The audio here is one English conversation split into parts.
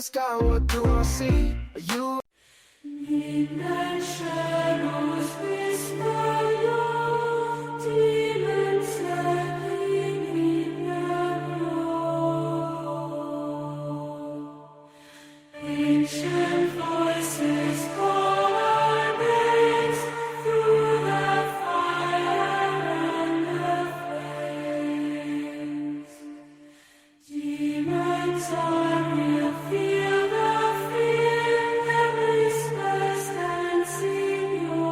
the sky, what do I see? Are you? Midnight shadows whisper low, demons lurking in the glow. Ancient voices call our names through the fire and the flames. Demons are real, feel the fear, their whispers dancing your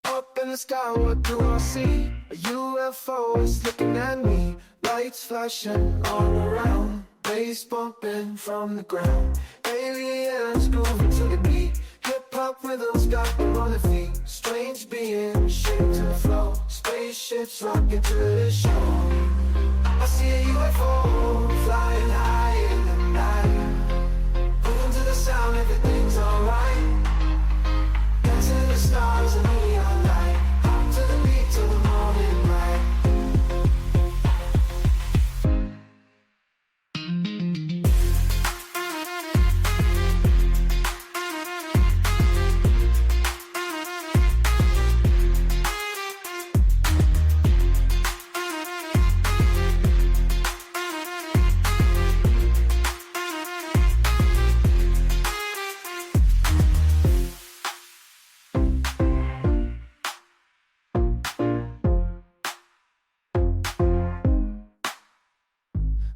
Up in the sky, what do I see? A UFO is looking at me. Lights flashing all around, bass bumping from the ground. Aliens grooving to the beat, hip-hop rhythms got them on their feet. Strange beings shaped to the flow, spaceships rocking to the show. I see a UFO flying high in the night, moving to the sound, everything's alright. Dancing the stars and neon light, hop to the beat till the morning light.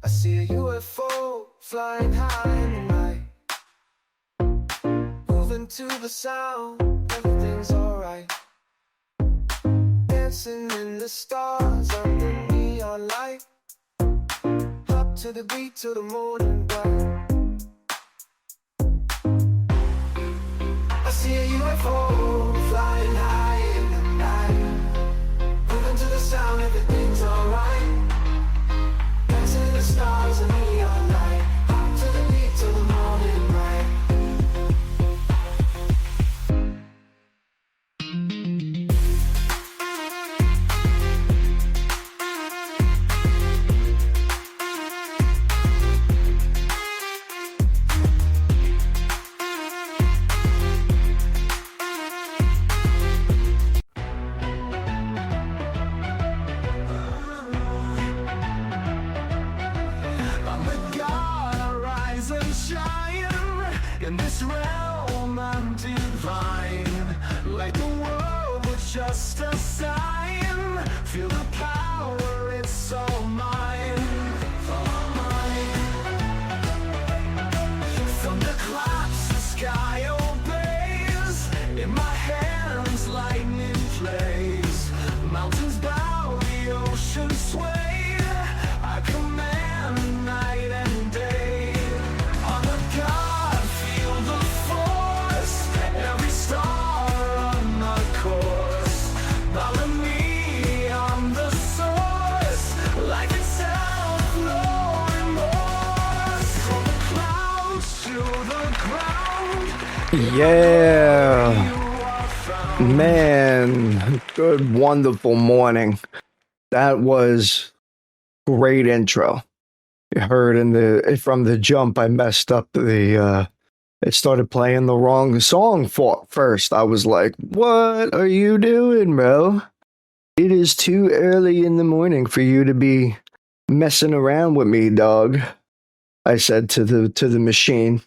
I see a UFO flying high in the night, moving to the sound, everything's alright. Dancing in the stars under neon light, hop to the beat till the morning bright. I see a UFO flying high in the night, moving to the sound, everything's alright. Dancing the stars and neon light, hop to the beat till the morning light. I'm the god, I rise and shine in this realm I'm divine. Like the world was just a sign, feel the power, it's all mine, all mine. Thunder claps, the sky obeys, in my hands lightning plays. Mountains bow, the ocean sway, I command night and day. On the god, feel the force, every star on the course. Follow me, I'm the source, life itself, no remorse. From the clouds to the ground, Yeah, you are found. man, good, wonderful morning. That was great intro. You heard from the jump, I messed up it started playing the wrong song for first. I was like, "What are you doing, bro? It is too early in the morning for you to be messing around with me, dog." I said to the machine.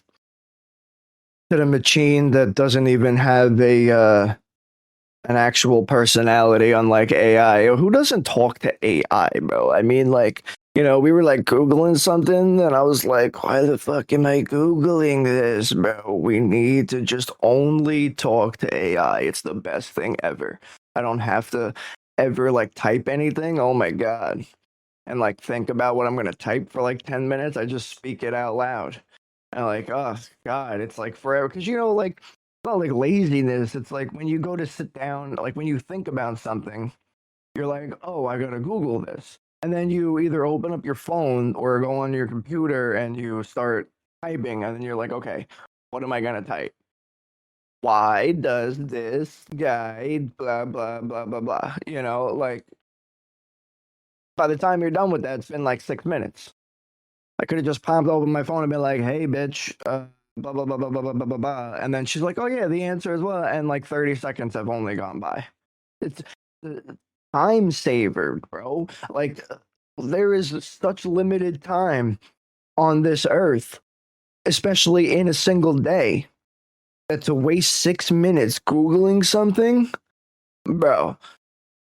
To the machine that doesn't even have an actual personality, unlike AI. Who doesn't talk to AI, bro? I mean, like, we were like Googling something, and I was like, why the fuck am I Googling this, bro? We need to just only talk to AI. It's the best thing ever. I don't have to ever like type anything. Oh my God. and like think about what I'm gonna type for like 10 minutes, I just speak it out loud. And like, oh God, it's like forever. Cause like it's not like laziness. It's like when you go to sit down, like when you think about something, you're like, oh, I gotta Google this. And then you either open up your phone or go on your computer and you start typing, and then you're like, okay, what am I gonna type? Why does this guy blah blah blah blah blah? Like by the time you're done with that, it's been like 6 minutes. I could have just popped open my phone and been like, hey bitch, blah blah blah blah blah blah blah blah blah. And then she's like, oh yeah, the answer as well. And like 30 seconds have only gone by. It's time saver, bro. Like there is such limited time on this earth, especially in a single day, that to waste 6 minutes Googling something, bro,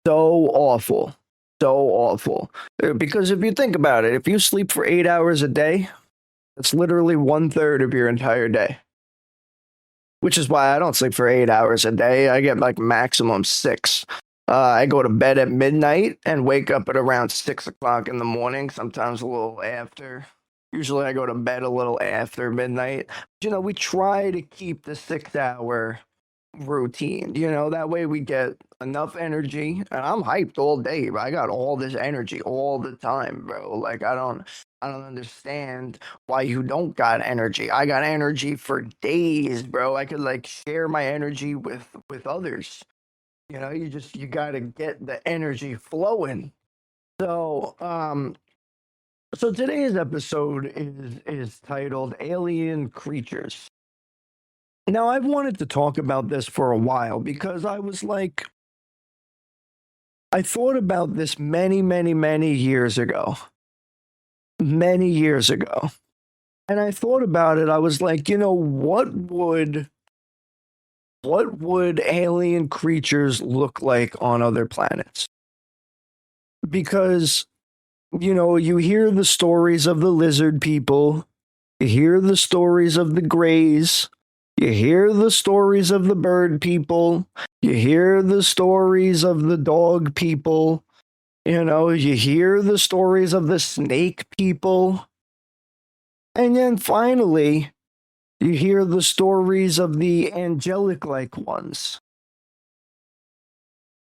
so awful. So awful. Because if you think about it, if you sleep for 8 hours a day, that's literally 1/3 of your entire day. Which is why I don't sleep for 8 hours a day. I get like maximum 6. I go to bed at midnight and wake up at around 6 o'clock in the morning, sometimes a little after. Usually I go to bed a little after midnight. We try to keep the 6 hour routine, that way we get enough energy. And I'm hyped all day, but I got all this energy all the time, bro. Like I don't understand why you don't got energy. I got energy for days, bro. I could like share my energy with others. You got to get the energy flowing. So today's episode is titled Alien Creatures. Now, I've wanted to talk about this for a while because I was like, I thought about this many, many, many years ago. Many years ago. And I thought about it. I was like, what would alien creatures look like on other planets? Because, you hear the stories of the lizard people, you hear the stories of the greys, you hear the stories of the bird people, you hear the stories of the dog people, you hear the stories of the snake people. And then finally, you hear the stories of the angelic-like ones.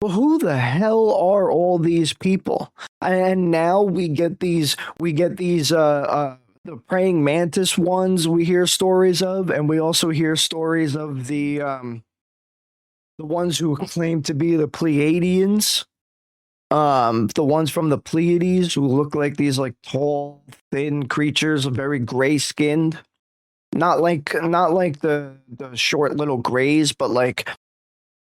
Well, who the hell are all these people? And now we get these the praying mantis ones we hear stories of, and we also hear stories of the ones who claim to be the Pleiadians. The ones from the Pleiades who look like these like tall, thin creatures, very gray skinned. Not like the short little grays, but like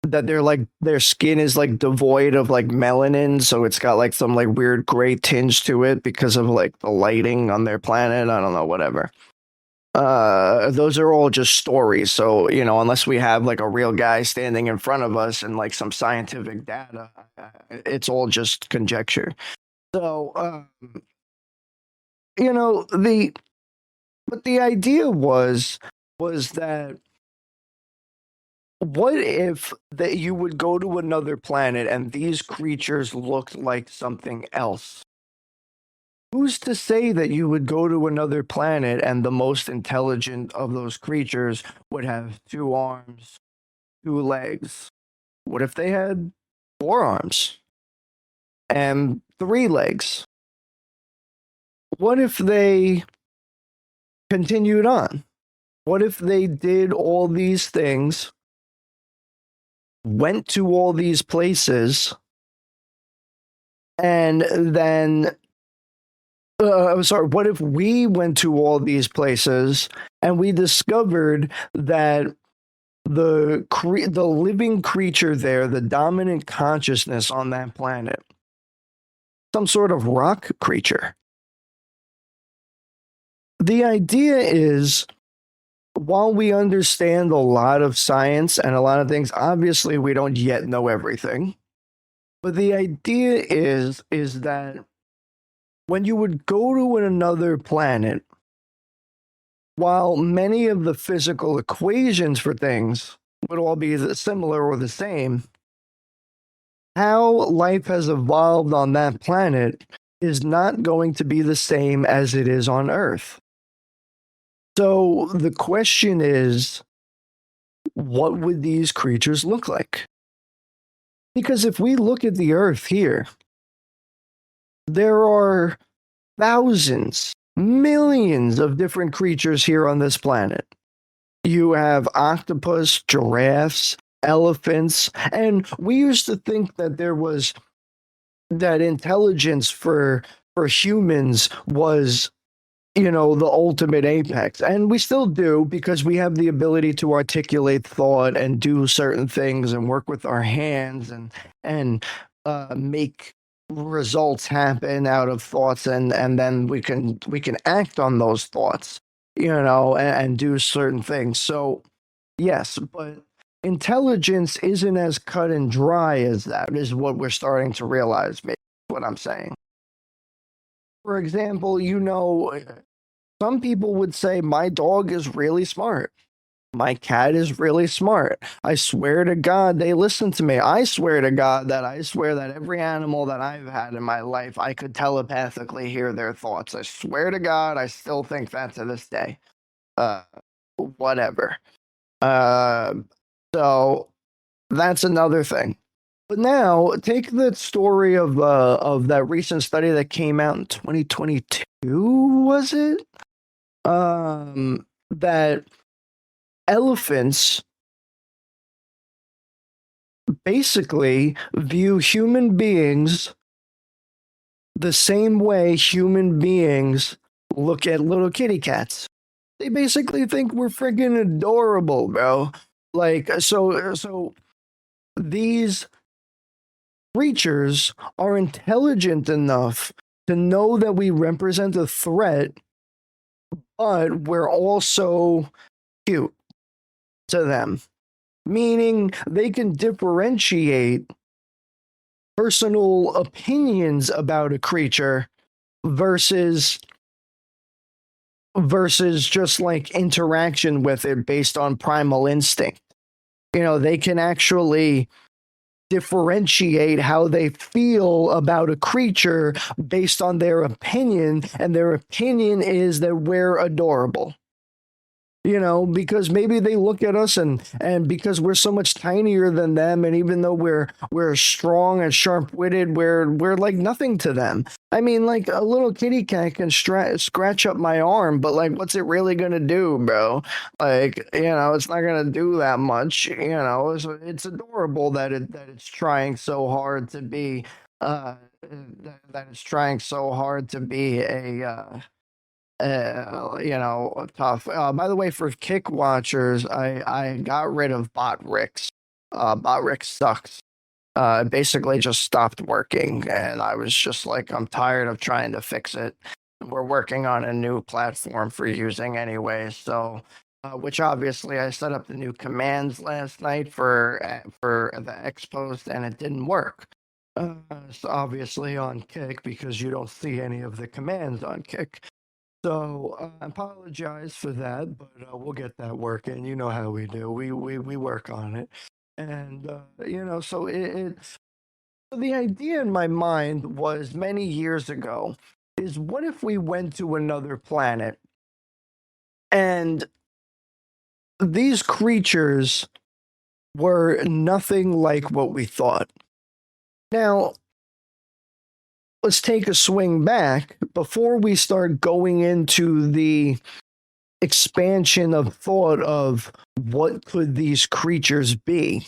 that they're like their skin is like devoid of like melanin, so it's got like some like weird gray tinge to it because of like the lighting on their planet. I don't know, whatever. Those are all just stories. So, unless we have like a real guy standing in front of us and like some scientific data, it's all just conjecture. So, but the idea was that what if that you would go to another planet and these creatures looked like something else? Who's to say that you would go to another planet and the most intelligent of those creatures would have 2 arms, 2 legs? What if they had 4 arms and 3 legs? What if they continued on? What if they did all these things, went to all these places, and then what if we went to all these places and we discovered that the living creature there, the dominant consciousness on that planet, some sort of rock creature? The idea is, while we understand a lot of science and a lot of things, obviously we don't yet know everything. But the idea is that when you would go to another planet, while many of the physical equations for things would all be similar or the same, how life has evolved on that planet is not going to be the same as it is on Earth. So the question is, what would these creatures look like? Because if we look at the Earth here, there are thousands, millions of different creatures here on this planet. You have octopus, giraffes, elephants, and we used to think that there was that intelligence for humans was, you know, the ultimate apex, and we still do, because we have the ability to articulate thought and do certain things and work with our hands and make results happen out of thoughts, and then we can act on those thoughts, you know, and do certain things. So yes, but intelligence isn't as cut and dry as that, is what we're starting to realize. Maybe what I'm saying. For example, you know, some people would say my dog is really smart. My cat is really smart. I swear to God, they listen to me. I swear to God that every animal that I've had in my life, I could telepathically hear their thoughts. I swear to God, I still think that to this day. Uh, Whatever. So that's another thing. But now take the story of that recent study that came out in 2022, was it? That elephants basically view human beings the same way human beings look at little kitty cats. They basically think we're freaking adorable, bro. Like, so these creatures are intelligent enough to know that we represent a threat, but we're also cute to them, meaning they can differentiate personal opinions about a creature versus just like interaction with it based on primal instinct. You know, they can actually differentiate how they feel about a creature based on their opinion, and their opinion is that we're adorable. You know, because maybe they look at us and because we're so much tinier than them, and even though we're strong and sharp-witted, we're like nothing to them. I mean, like, a little kitty cat can scratch up my arm, but like, what's it really gonna do, bro? Like, you know, it's not gonna do that much. You know, it's adorable that it's trying so hard to be that it's trying so hard to be a you know, tough. By the way, for kick watchers, I got rid of BotRix. BotRix sucks. It basically just stopped working, and I was just like, I'm tired of trying to fix it. We're working on a new platform for using anyway, so which obviously I set up the new commands last night for the Xpost, and it didn't work. So obviously on Kick, because you don't see any of the commands on Kick. So I apologize for that, but we'll get that working. You know how we do. We work on it, and you know, so so the idea in my mind was many years ago is, what if we went to another planet and these creatures were nothing like what we thought? Now, let's take a swing back before we start going into the expansion of thought of what could these creatures be.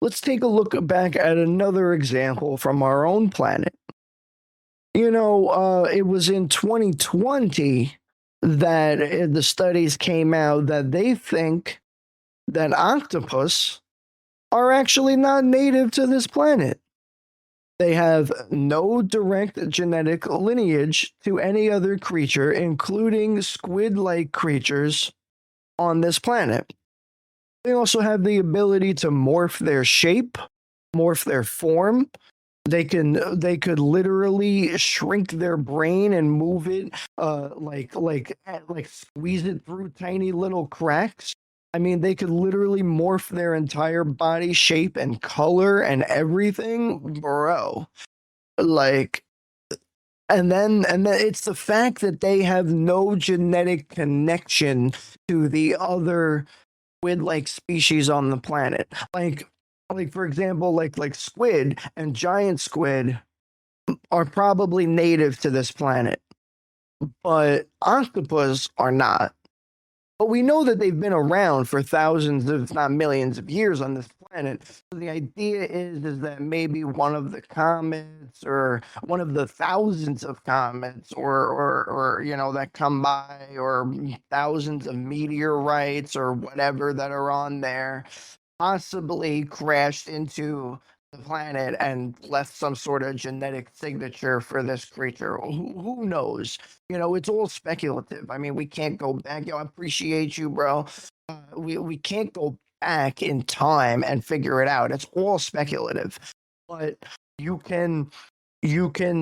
Let's take a look back at another example from our own planet. You know, it was in 2020 that the studies came out that they think that octopus are actually not native to this planet. They have no direct genetic lineage to any other creature, including squid-like creatures on this planet. They also have the ability to morph their shape, morph their form. They could literally shrink their brain and move it, like squeeze it through tiny little cracks. I mean, they could literally morph their entire body shape and color and everything, bro. Like, And then it's the fact that they have no genetic connection to the other squid-like species on the planet. Like for example, like squid and giant squid are probably native to this planet, but octopus are not. But we know that they've been around for thousands, if not millions of years on this planet. So the idea is that maybe one of the comets or one of the thousands of comets or that come by, or thousands of meteorites or whatever that are on there, possibly crashed into the planet and left some sort of genetic signature for this creature. Who knows? It's all speculative. I mean, we can't go back. Yo, I appreciate you, bro. We can't go back in time and figure it out. It's all speculative. But you can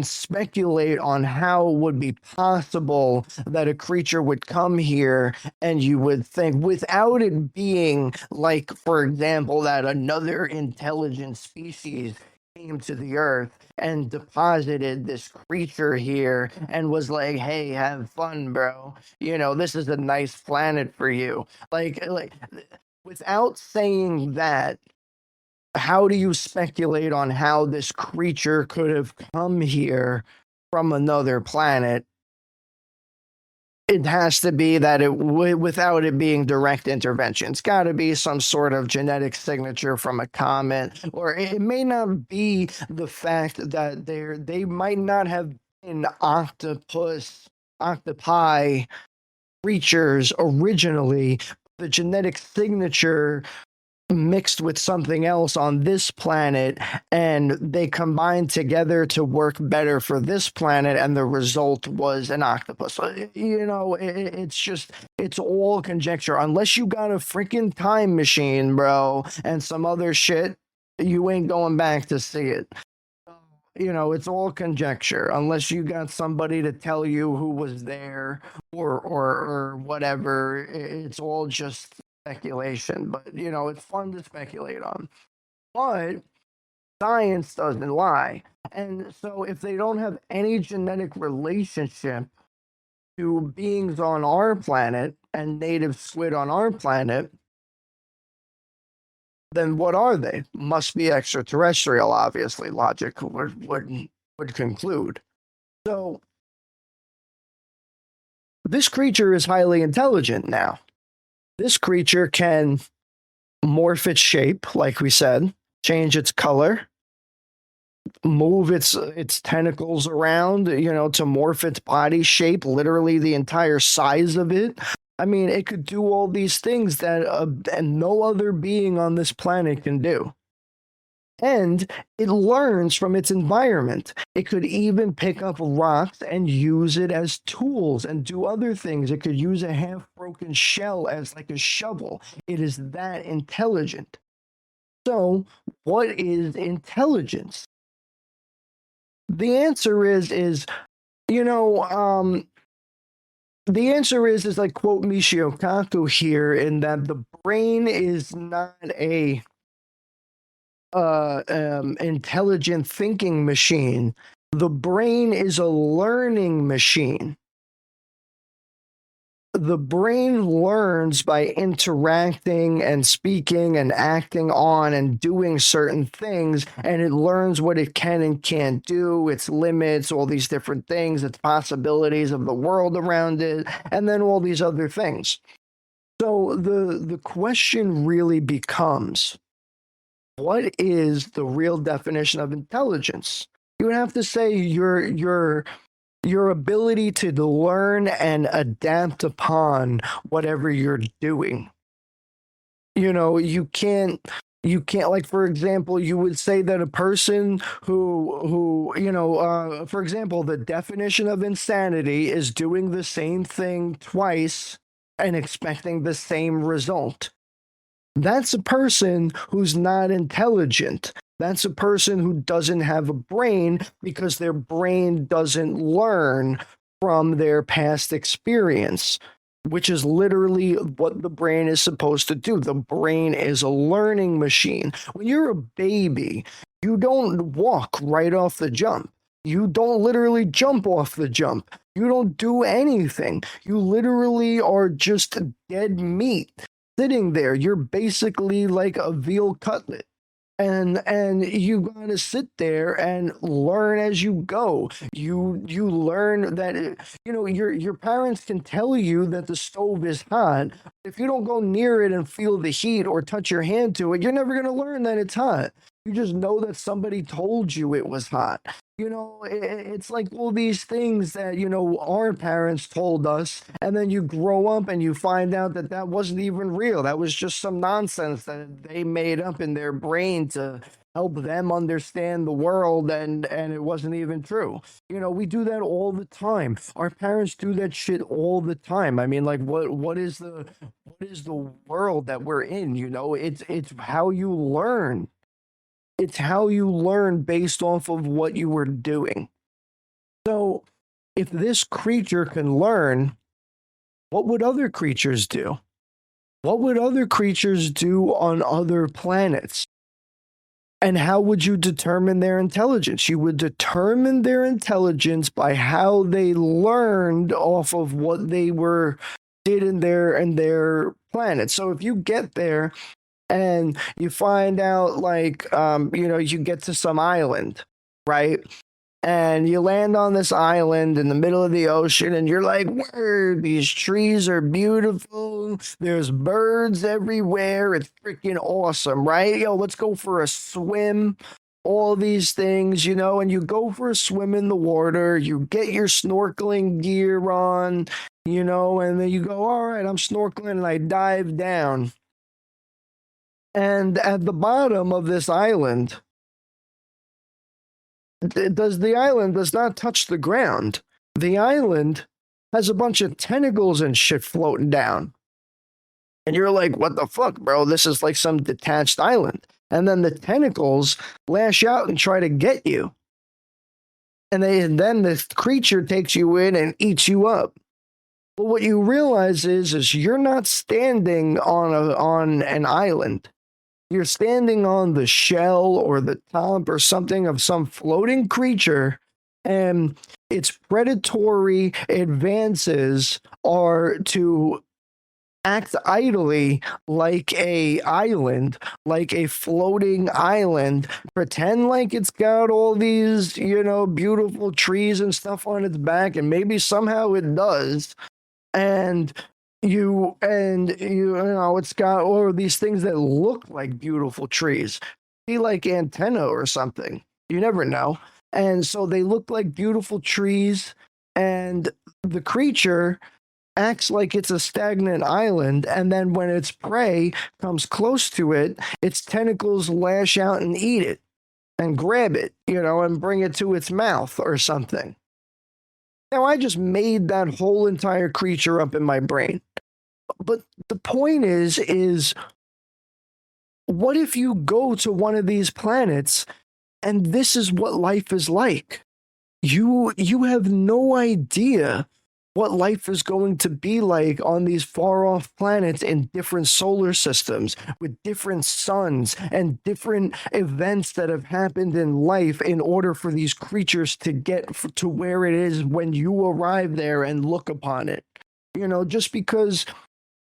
speculate on how it would be possible that a creature would come here, and you would think, without it being like, for example, that another intelligent species came to the earth and deposited this creature here and was like, hey, have fun, bro. This is a nice planet for you. Like without saying that, how do you speculate on how this creature could have come here from another planet? It has to be that without it being direct intervention. It's got to be some sort of genetic signature from a comet, or it may not be the fact that they might not have been octopi creatures originally. The genetic signature mixed with something else on this planet, and they combined together to work better for this planet, and the result was an octopus. It's all conjecture. Unless you got a freaking time machine, bro, and some other shit, you ain't going back to see it. It's all conjecture unless you got somebody to tell you who was there, or whatever. It's all just speculation, but it's fun to speculate on. But science doesn't lie. And so if they don't have any genetic relationship to beings on our planet and native squid on our planet, then what are they? Must be extraterrestrial, obviously. Logic would conclude. So this creature is highly intelligent now. This creature can morph its shape, like we said, change its color, move its tentacles around, to morph its body shape, literally the entire size of it. I mean, it could do all these things that and no other being on this planet can do. And it learns from its environment. It could even pick up rocks and use it as tools and do other things. It could use a half-broken shell as like a shovel. It is that intelligent. So, what is intelligence? The answer is like, quote Michio Kaku here, in that the brain is not a intelligent thinking machine. The brain is a learning machine. The brain learns by interacting and speaking and acting on and doing certain things, and it learns what it can and can't do, its limits, all these different things, its possibilities of the world around it, and then all these other things. So the question really becomes, what is the real definition of intelligence? You would have to say your ability to learn and adapt upon whatever you're doing. You can't, like, for example, you would say that a person who for example, the definition of insanity is doing the same thing twice and expecting the same result. That's a person who's not intelligent. That's a person who doesn't have a brain, because their brain doesn't learn from their past experience, which is literally what the brain is supposed to do. The brain is a learning machine. When you're a baby, you don't walk right off the jump. You don't literally jump off the jump. You don't do anything. You literally are just dead meat sitting there. You're basically like a veal cutlet. And you gotta sit there and learn as you go. You learn that your parents can tell you that the stove is hot. If you don't go near it and feel the heat or touch your hand to it, you're never gonna learn that it's hot. You just know that somebody told you it was hot. It's like all these things that our parents told us, and then you grow up and you find out that that wasn't even real. That was just some nonsense that they made up in their brain to help them understand the world, and it wasn't even true. We do that all the time. Our parents do that shit all the time. I mean, like, what is the world that we're in? It's how you learn. It's how you learn based off of what you were doing. So, if this creature can learn, what would other creatures do? What would other creatures do on other planets? And how would you determine their intelligence? You would determine their intelligence by how they learned off of what they did in their planet. So if you get there and you find out, like, you get to some island, right? And you land on this island in the middle of the ocean, and you're like, where? These trees are beautiful. There's birds everywhere. It's freaking awesome, right? Yo, let's go for a swim. All these things, and you go for a swim in the water. You get your snorkeling gear on, and then you go, all right, I'm snorkeling, and I dive down. And at the bottom of this island, the island does not touch the ground. The island has a bunch of tentacles and shit floating down. And you're like, what the fuck, bro? This is like some detached island. And then the tentacles lash out and try to get you. And then this creature takes you in and eats you up. But what you realize is you're not standing on an island. You're standing on the shell or the top or something of some floating creature, and its predatory advances are to act idly like a island, like a floating island, pretend like it's got all these, beautiful trees and stuff on its back, and maybe somehow it does. And it's got all of these things that look like beautiful trees, be like antenna or something. You never know. And so they look like beautiful trees, and the creature acts like it's a stagnant island. And then when its prey comes close to it, its tentacles lash out and eat it and grab it, and bring it to its mouth or something. Now, I just made that whole entire creature up in my brain. But the point is what if you go to one of these planets and this is what life is like? You have no idea what life is going to be like on these far off planets in different solar systems with different suns and different events that have happened in life in order for these creatures to get to where it is when you arrive there and look upon it. Just because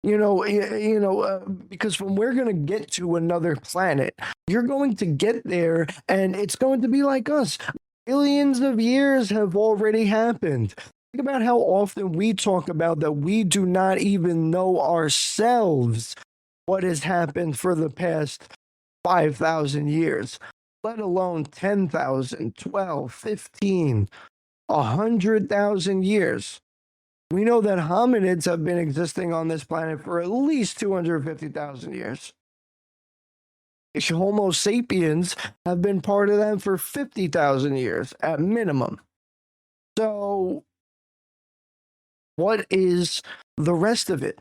because when we're going to get to another planet, you're going to get there and it's going to be like us. Billions of years have already happened. Think about how often we talk about that we do not even know ourselves what has happened for the past 5,000 years, let alone 10,000, 12, 15, 100,000 years. We know that hominids have been existing on this planet for at least 250,000 years. Homo sapiens have been part of them for 50,000 years at minimum. So, what is the rest of it?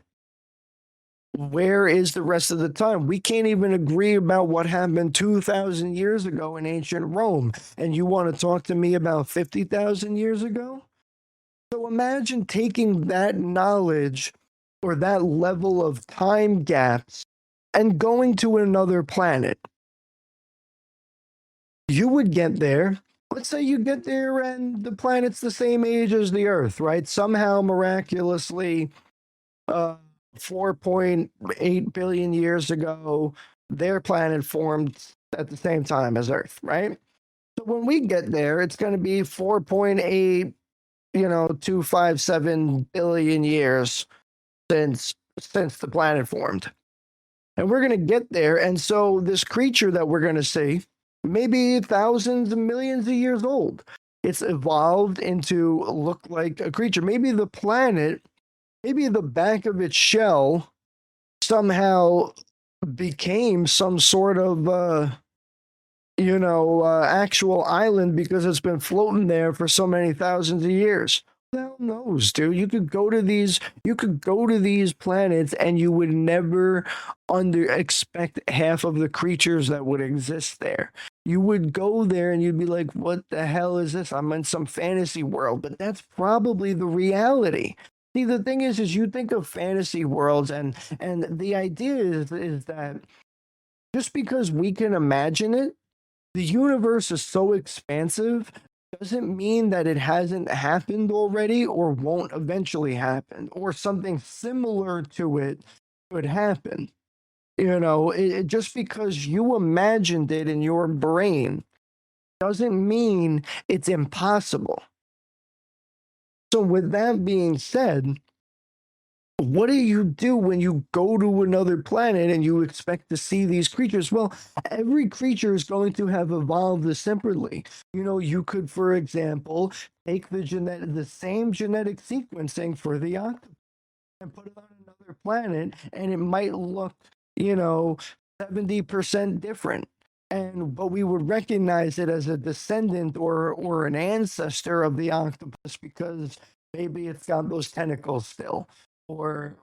Where is the rest of the time? We can't even agree about what happened 2,000 years ago in ancient Rome. And you want to talk to me about 50,000 years ago? So imagine taking that knowledge or that level of time gaps and going to another planet. You would get there. let's say you get there and the planet's the same age as the Earth, right? Somehow, miraculously, uh, 4.8 billion years ago, their planet formed at the same time as Earth, right? So when we get there, it's going to be 4.8, 257 billion years since the planet formed. And we're going to get there. And so this creature that we're going to see, maybe thousands and millions of years old, it's evolved into look like a creature. Maybe the planet, maybe the back of its shell somehow became some sort of actual island because it's been floating there for so many thousands of years. Who the hell knows, dude? You could go to these planets and you would never expect half of the creatures that would exist there. You would go there and you'd be like, what the hell is this? I'm in some fantasy world, but that's probably the reality. See, the thing is you think of fantasy worlds and the idea is that just because we can imagine it, the universe is so expansive doesn't mean that it hasn't happened already or won't eventually happen or something similar to it could happen. Just because you imagined it in your brain doesn't mean it's impossible. So, with that being said, what do you do when you go to another planet and you expect to see these creatures? Well, every creature is going to have evolved separately. You could, for example, take the same genetic sequencing for the octopus and put it on another planet, and it might look, 70% different. But we would recognize it as a descendant or an ancestor of the octopus because maybe it's got those tentacles still or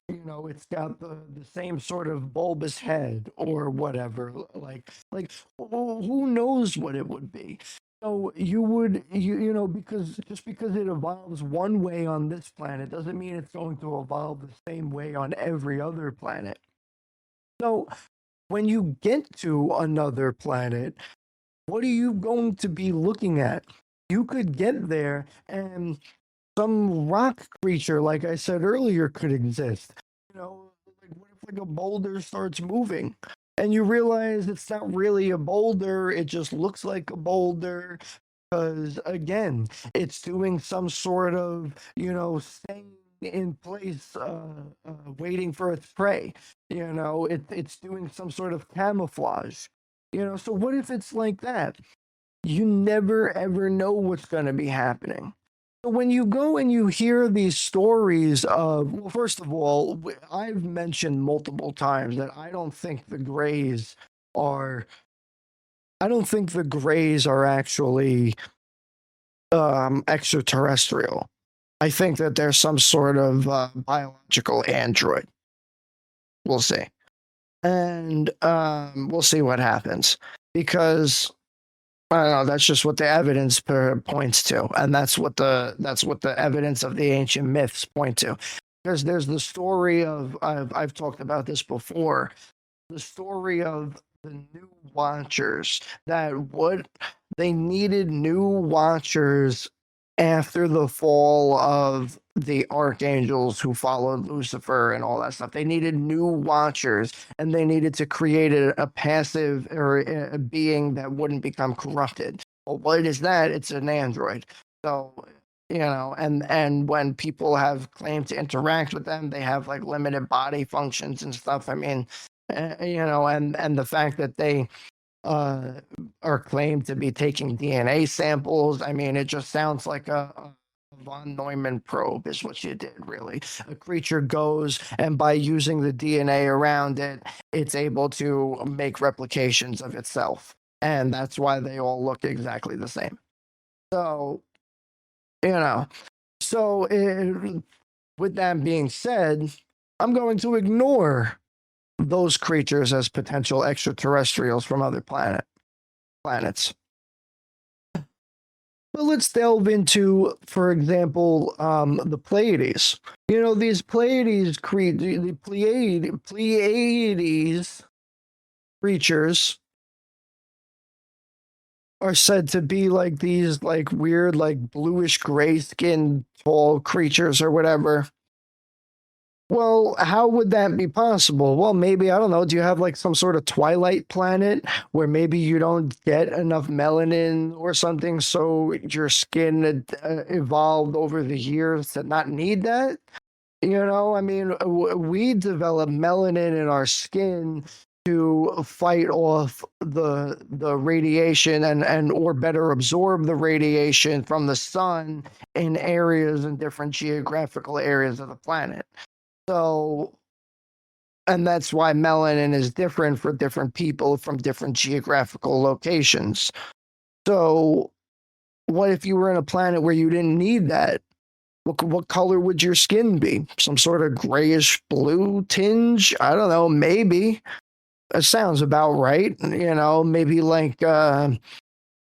it's got the same sort of bulbous head or whatever, like who knows what it would be. So because just because it evolves one way on this planet doesn't mean it's going to evolve the same way on every other planet. So when you get to another planet, what are you going to be looking at? You could get there and some rock creature, like I said earlier, could exist. What if a boulder starts moving and you realize it's not really a boulder, it just looks like a boulder because again, it's doing some sort of, staying in place, waiting for its prey. It's doing some sort of camouflage. So what if it's like that? You never ever know what's going to be happening. So when you go and you hear these stories of, well, first of all, I've mentioned multiple times that are, I don't think the Greys are actually extraterrestrial. I think that there's some sort of biological android. We'll see. And we'll see what happens because I don't know. That's just what the evidence points to, and that's what the evidence of the ancient myths point to. Because there's the story of I've talked about this before, the story of the new Watchers. That what they needed new Watchers after the fall of the archangels who followed Lucifer and all that stuff. They needed new Watchers, and they needed to create a passive or a being that wouldn't become corrupted. Well, what is that? It's an android. So and when people have claimed to interact with them, they have like limited body functions and stuff. I mean, and the fact that they are claimed to be taking DNA samples. I mean, it just sounds like a von Neumann probe is what you did, really. A creature goes, and by using the DNA around it, it's able to make replications of itself. And that's why they all look exactly the same. So, with that being said, I'm going to ignore those creatures as potential extraterrestrials from other planets. But let's delve into, for example, the Pleiades. These Pleiades the Pleiades creatures are said to be like these like weird like bluish gray skinned tall creatures or whatever. Well, how would that be possible? Well, maybe, I don't know. Do you have like some sort of twilight planet where maybe you don't get enough melanin or something, so your skin had, evolved over the years to not need that? You know, I mean, we develop melanin in our skin to fight off the radiation and or better absorb the radiation from the sun in areas in different geographical areas of the planet. So, and that's why melanin is different for different people from different geographical locations. So, what if you were in a planet where you didn't need that? What color would your skin be? Some sort of grayish blue tinge? I don't know. Maybe it sounds about right. You know, maybe like some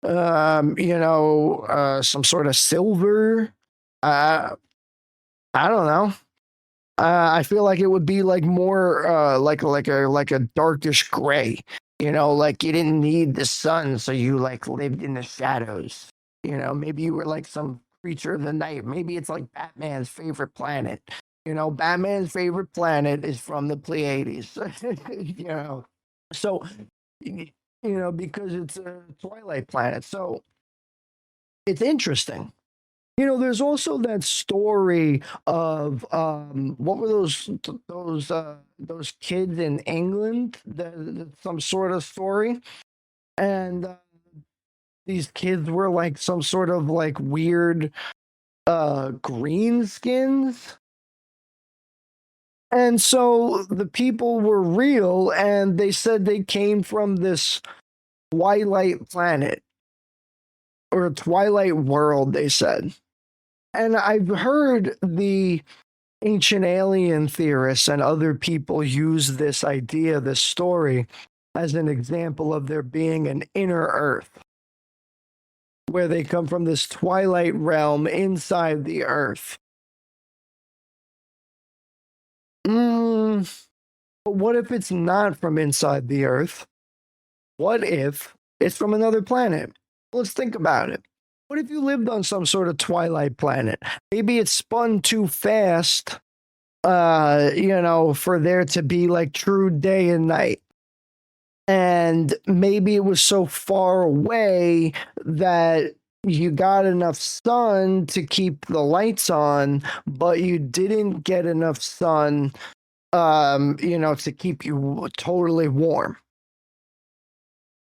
sort of silver. Uh, I don't know. I feel like it would be like more like a darkish gray. You know, like you didn't need the sun, so you like lived in the shadows. You know, maybe you were like some creature of the night. Maybe it's like Batman's favorite planet. You know, Batman's favorite planet is from the Pleiades. You know, so because it's a twilight planet, so it's interesting. You know, there's also that story of what were those kids in England? Some sort of story, and these kids were like some sort of like weird green skins. And so the people were real, and they said they came from this twilight planet or a twilight world, they said. And I've heard the ancient alien theorists and other people use this idea, this story, as an example of there being an inner Earth, where they come from this twilight realm inside the Earth. But what if it's not from inside the Earth? What if it's from another planet? Let's think about it. What if you lived on some sort of twilight planet? Maybe it spun too fast, for there to be like true day and night. And maybe it was so far away that you got enough sun to keep the lights on, but you didn't get enough sun, to keep you totally warm.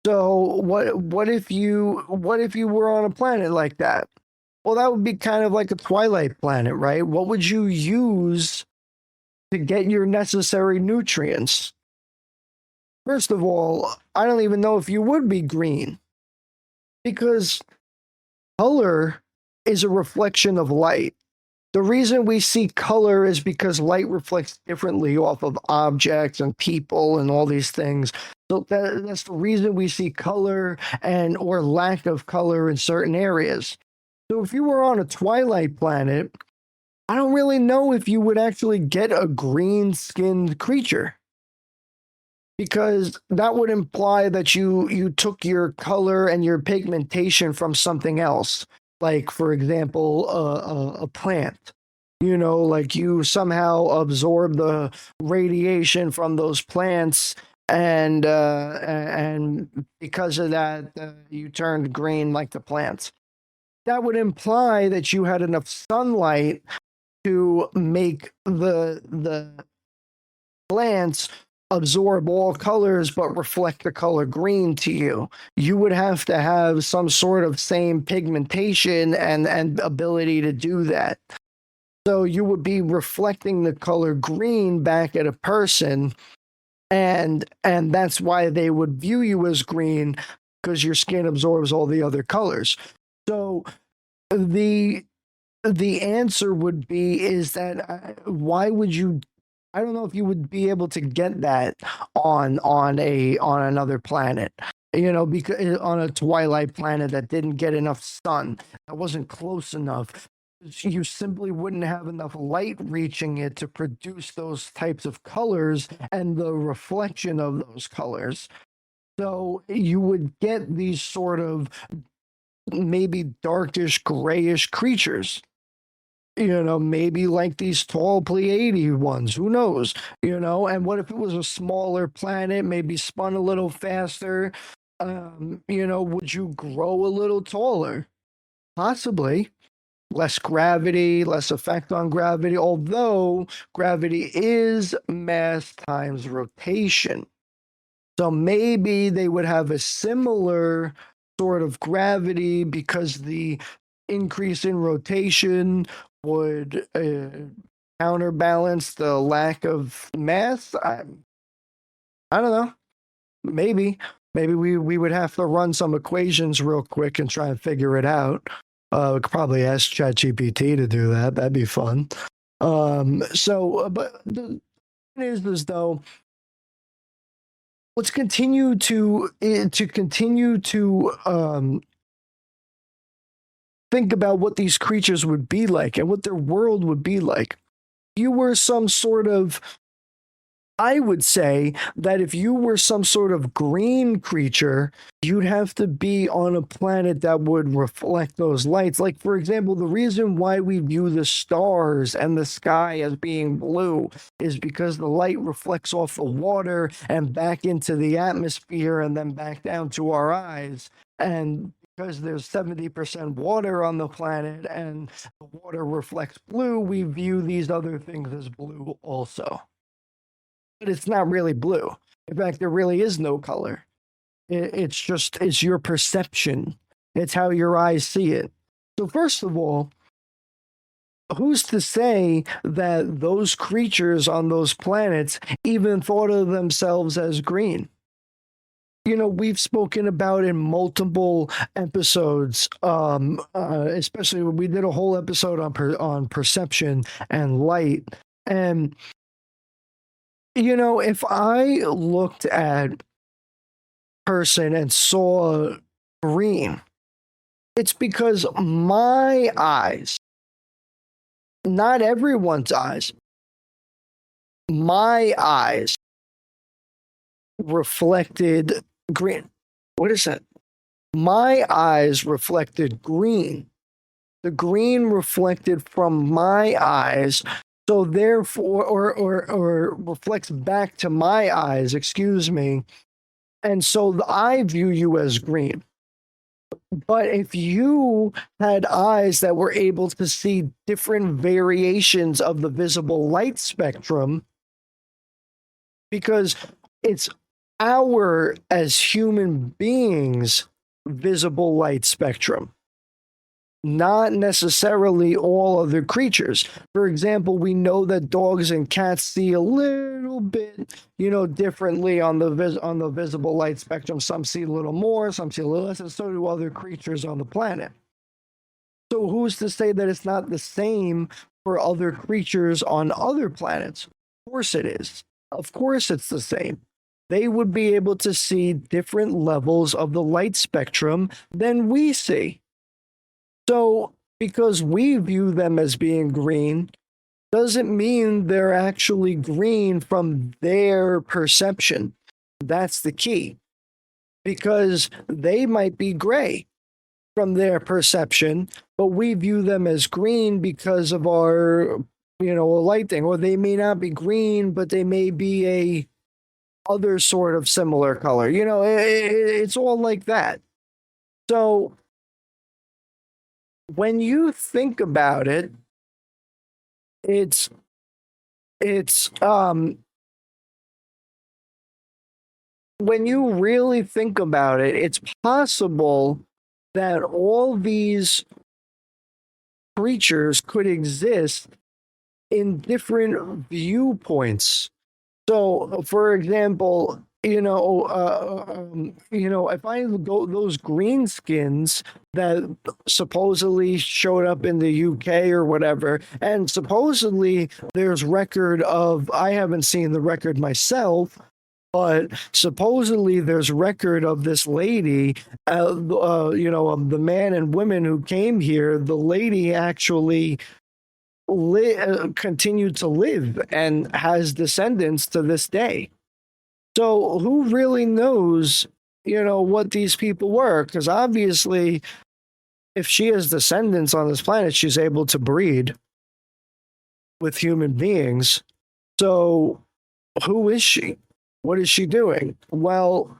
So what if you were on a planet like that? Well, that would be kind of like a twilight planet, right? What would you use to get your necessary nutrients? First of all, I don't even know if you would be green because color is a reflection of light. The reason we see color is because light reflects differently off of objects and people and all these things. So that's the reason we see color and or lack of color in certain areas. So if you were on a twilight planet, I don't really know if you would actually get a green-skinned creature, because that would imply that you took your color and your pigmentation from something else, like for example a plant. You know, like you somehow absorb the radiation from those plants, and because of that you turned green like the plants. That would imply that you had enough sunlight to make the plants absorb all colors but reflect the color green to you. You would have to have some sort of same pigmentation and ability to do that. So you would be reflecting the color green back at a person, and that's why they would view you as green, because your skin absorbs all the other colors. So the answer would be is that why would you, I don't know if you would be able to get that on another planet, because on a twilight planet that didn't get enough sun, that wasn't close enough. You simply wouldn't have enough light reaching it to produce those types of colors and the reflection of those colors. So you would get these sort of maybe darkish grayish creatures. Maybe like these tall Pleiadian ones, who knows? And what if it was a smaller planet, maybe spun a little faster? Would you grow a little taller? Possibly. Less gravity, less effect on gravity, although gravity is mass times rotation. So maybe they would have a similar sort of gravity because the increase in rotation would counterbalance the lack of mass. I don't know. Maybe we would have to run some equations real quick and try and figure it out. We could probably ask ChatGPT to do that. That'd be fun. But the thing is though, let's continue to think about what these creatures would be like and what their world would be like. You were some sort of, I would say that if you were some sort of green creature, you'd have to be on a planet that would reflect those lights. Like, for example, the reason why we view the stars and the sky as being blue is because the light reflects off the water and back into the atmosphere and then back down to our eyes. And because there's 70% water on the planet and the water reflects blue, we view these other things as blue also. But it's not really blue. In fact, there really is no color. It's your perception. It's how your eyes see it. So first of all, who's to say that those creatures on those planets even thought of themselves as green? We've spoken about in multiple episodes, especially when we did a whole episode on perception and light. And if I looked at person and saw green, it's because my eyes, not everyone's eyes, my eyes reflected green. What is that? My eyes reflected green. The green reflected from my eyes. So therefore, or reflects back to my eyes, excuse me. And so I view you as green. But if you had eyes that were able to see different variations of the visible light spectrum, because it's our, as human beings, visible light spectrum, not necessarily all other creatures. For example, we know that dogs and cats see a little bit, differently on the visible light spectrum. Some see a little more, some see a little less, and so do other creatures on the planet. So who's to say that it's not the same for other creatures on other planets? Of course it is. Of course it's the same. They would be able to see different levels of the light spectrum than we see. So, because we view them as being green, doesn't mean they're actually green from their perception. That's the key. Because they might be gray from their perception, but we view them as green because of our, light thing. Or they may not be green, but they may be a other sort of similar color. It's all like that. So, when you think about it, it's when you really think about it, it's possible that all these creatures could exist in different viewpoints. So, for example, if I go those greenskins that supposedly showed up in the UK or whatever, and supposedly there's record of, I haven't seen the record myself, but supposedly there's record of this lady, of the man and women who came here. The lady actually continued to live and has descendants to this day. So who really knows what these people were, because obviously, if she has descendants on this planet, she's able to breed with human beings. So, who is she? What is she doing? Well,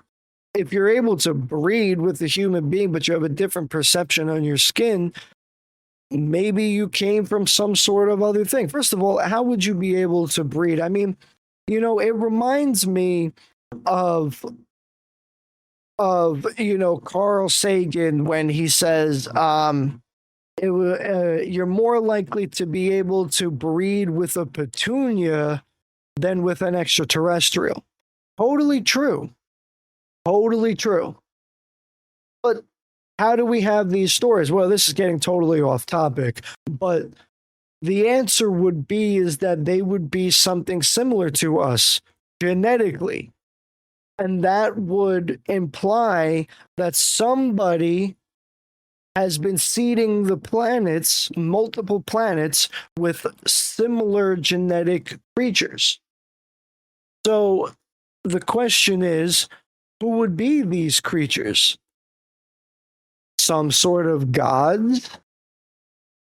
if you're able to breed with a human being, but you have a different perception on your skin, maybe you came from some sort of other thing. First of all, how would you be able to breed? I mean, it reminds me of Carl Sagan when he says you're more likely to be able to breed with a petunia than with an extraterrestrial. Totally true. Totally true. But how do we have these stories? Well, this is getting totally off topic, but the answer would be is that they would be something similar to us genetically. And that would imply that somebody has been seeding the planets, multiple planets, with similar genetic creatures. So the question is, who would be these creatures? Some sort of gods?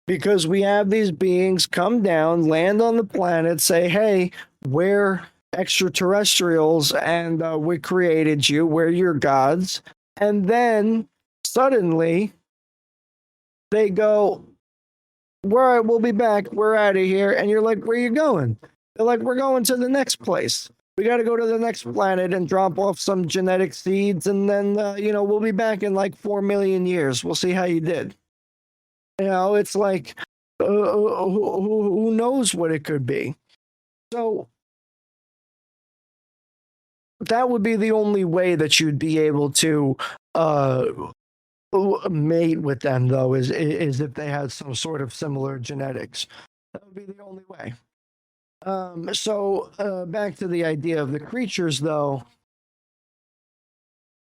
Because we have these beings come down, land on the planet, say, hey, we're extraterrestrials and we created you, we're your gods. And then suddenly they go, all right, we'll be back, we're out of here. And you're like, where are you going? They're like, we're going to the next place. We got to go to the next planet and drop off some genetic seeds, and then we'll be back in like 4 million years. We'll see how you did. It's like who knows what it could be. So that would be the only way that you'd be able to mate with them, though, is if they had some sort of similar genetics. That would be the only way. So back to the idea of the creatures, though,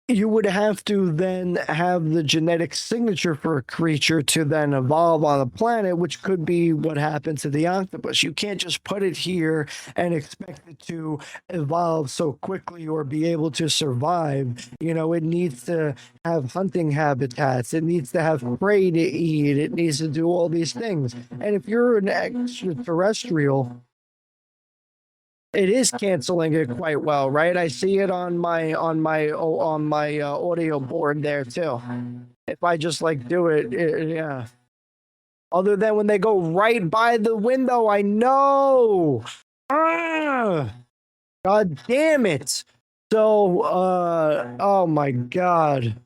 you would have to then have the genetic signature for a creature to then evolve on the planet, which could be what happened to the octopus. You can't just put it here and expect it to evolve so quickly or be able to survive. It needs to have hunting habitats. It needs to have prey to eat. It needs to do all these things. And if you're an extraterrestrial, it is canceling it quite well, right? I see it on my audio board there too. If I just do it, yeah. Other than when they go right by the window, I know. God damn it. So, oh my God.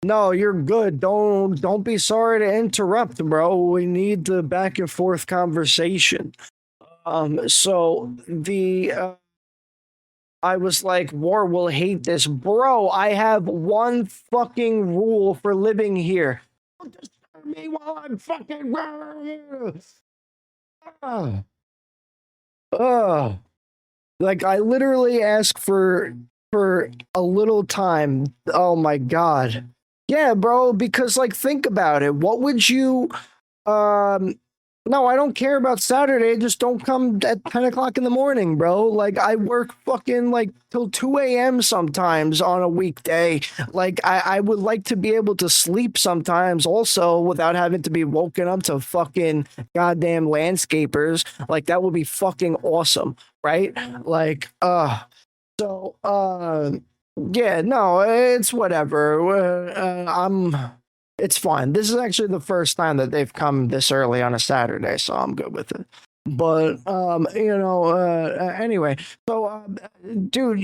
No, you're good. Don't be sorry to interrupt, bro. We need the back and forth conversation. So I was like, WARR will hate this. Bro, I have one fucking rule for living here. Don't disturb me while I'm fucking. Like, I literally ask for a little time. Oh my God. Yeah, bro, because think about it. What would you no, I don't care about Saturday. Just don't come at 10 o'clock in the morning, bro. I work fucking till 2 a.m. sometimes on a weekday. I would like to be able to sleep sometimes also without having to be woken up to fucking goddamn landscapers. That would be fucking awesome, right? Yeah, no, it's whatever. It's fine. This is actually the first time that they've come this early on a Saturday, so I'm good with it. But anyway, so dude,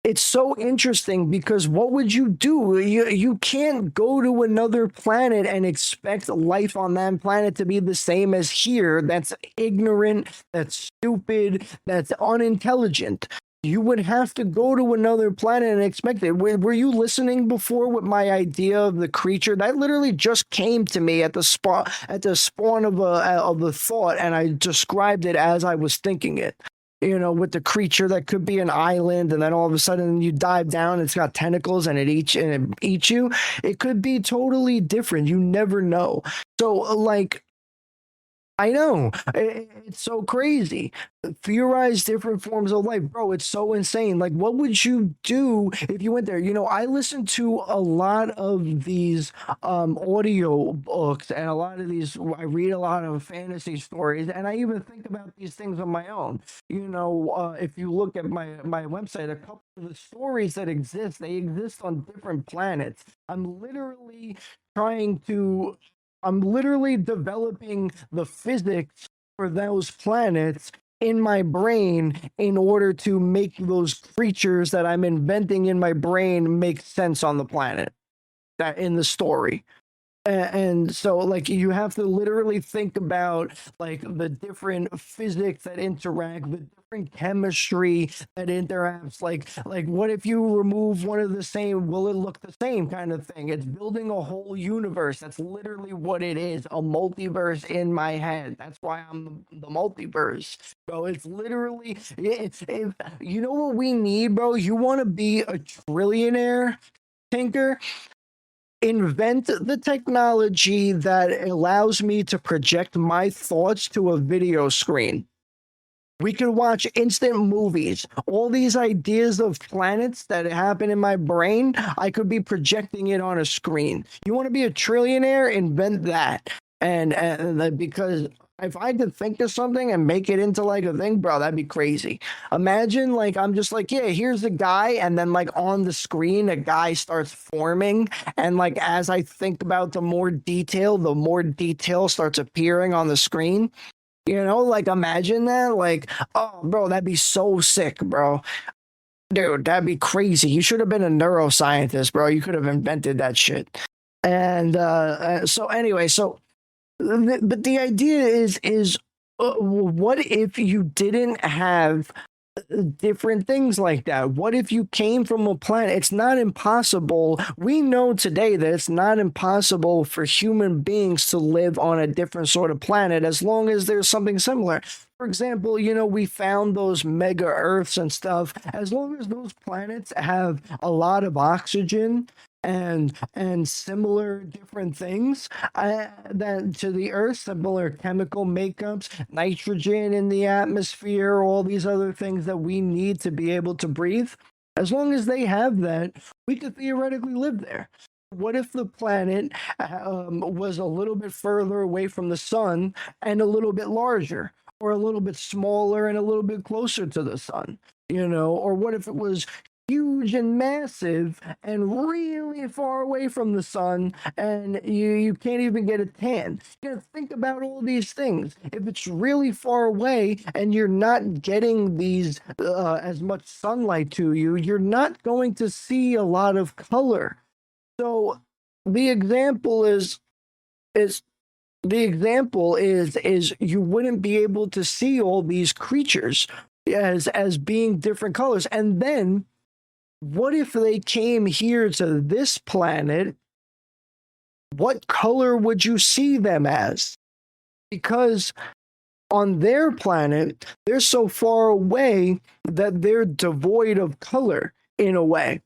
it's so interesting because what would you do? You can't go to another planet and expect life on that planet to be the same as here. That's ignorant, that's stupid, that's unintelligent. You would have to go to another planet and expect it. Were you listening before with my idea of the creature? That literally just came to me at the spawn of the thought, and I described it as I was thinking it. With the creature that could be an island, and then all of a sudden you dive down, it's got tentacles and it eats you. It could be totally different. You never know. So I know. It's so crazy. Theorize different forms of life. Bro, it's so insane. Like, what would you do if you went there? I listen to a lot of these audio books and a lot of these, I read a lot of fantasy stories, and I even think about these things on my own. If you look at my website, a couple of the stories that exist, they exist on different planets. I'm literally trying to I'm literally developing the physics for those planets in my brain in order to make those creatures that I'm inventing in my brain make sense on the planet that in the story. And so like you have to literally think about like the different physics that interact, the different chemistry that interacts. Like what if you remove one of the same, will it look the same kind of thing? It's building a whole universe. That's literally what it is, a multiverse in my head. That's why I'm the multiverse, bro. It's literally if you know what we need, bro. You want to be a trillionaire, Tinker? Invent the technology that allows me to project my thoughts to a video screen. We can watch instant movies. All these ideas of planets that happen in my brain, I could be projecting it on a screen. You want to be a trillionaire? Invent that. And because if I could think of something and make it into like a thing, bro, that'd be crazy. Imagine like I'm just like, yeah, here's a guy, and then like on the screen, a guy starts forming, and like as I think about the more detail starts appearing on the screen. Like imagine that. Like, oh, bro, that'd be so sick, bro. Dude, that'd be crazy. You should have been a neuroscientist, bro. You could have invented that shit. And so anyway, but the idea is what if you didn't have different things like that? What if you came from a planet? It's not impossible. We know today that it's not impossible for human beings to live on a different sort of planet as long as there's something similar. For example, we found those mega Earths and stuff. As long as those planets have a lot of oxygen and similar different things than to the Earth, similar chemical makeups, nitrogen in the atmosphere, all these other things that we need to be able to breathe. As long as they have that, we could theoretically live there. What if the planet was a little bit further away from the sun and a little bit larger, or a little bit smaller and a little bit closer to the sun? Or what if it was huge and massive and really far away from the sun, and you can't even get a tan? You gotta think about all these things. If it's really far away and you're not getting these as much sunlight to you, you're not going to see a lot of color. So the example is is you wouldn't be able to see all these creatures as being different colors. And then what if they came here to this planet? What color would you see them as? Because on their planet, they're so far away that they're devoid of color in a way.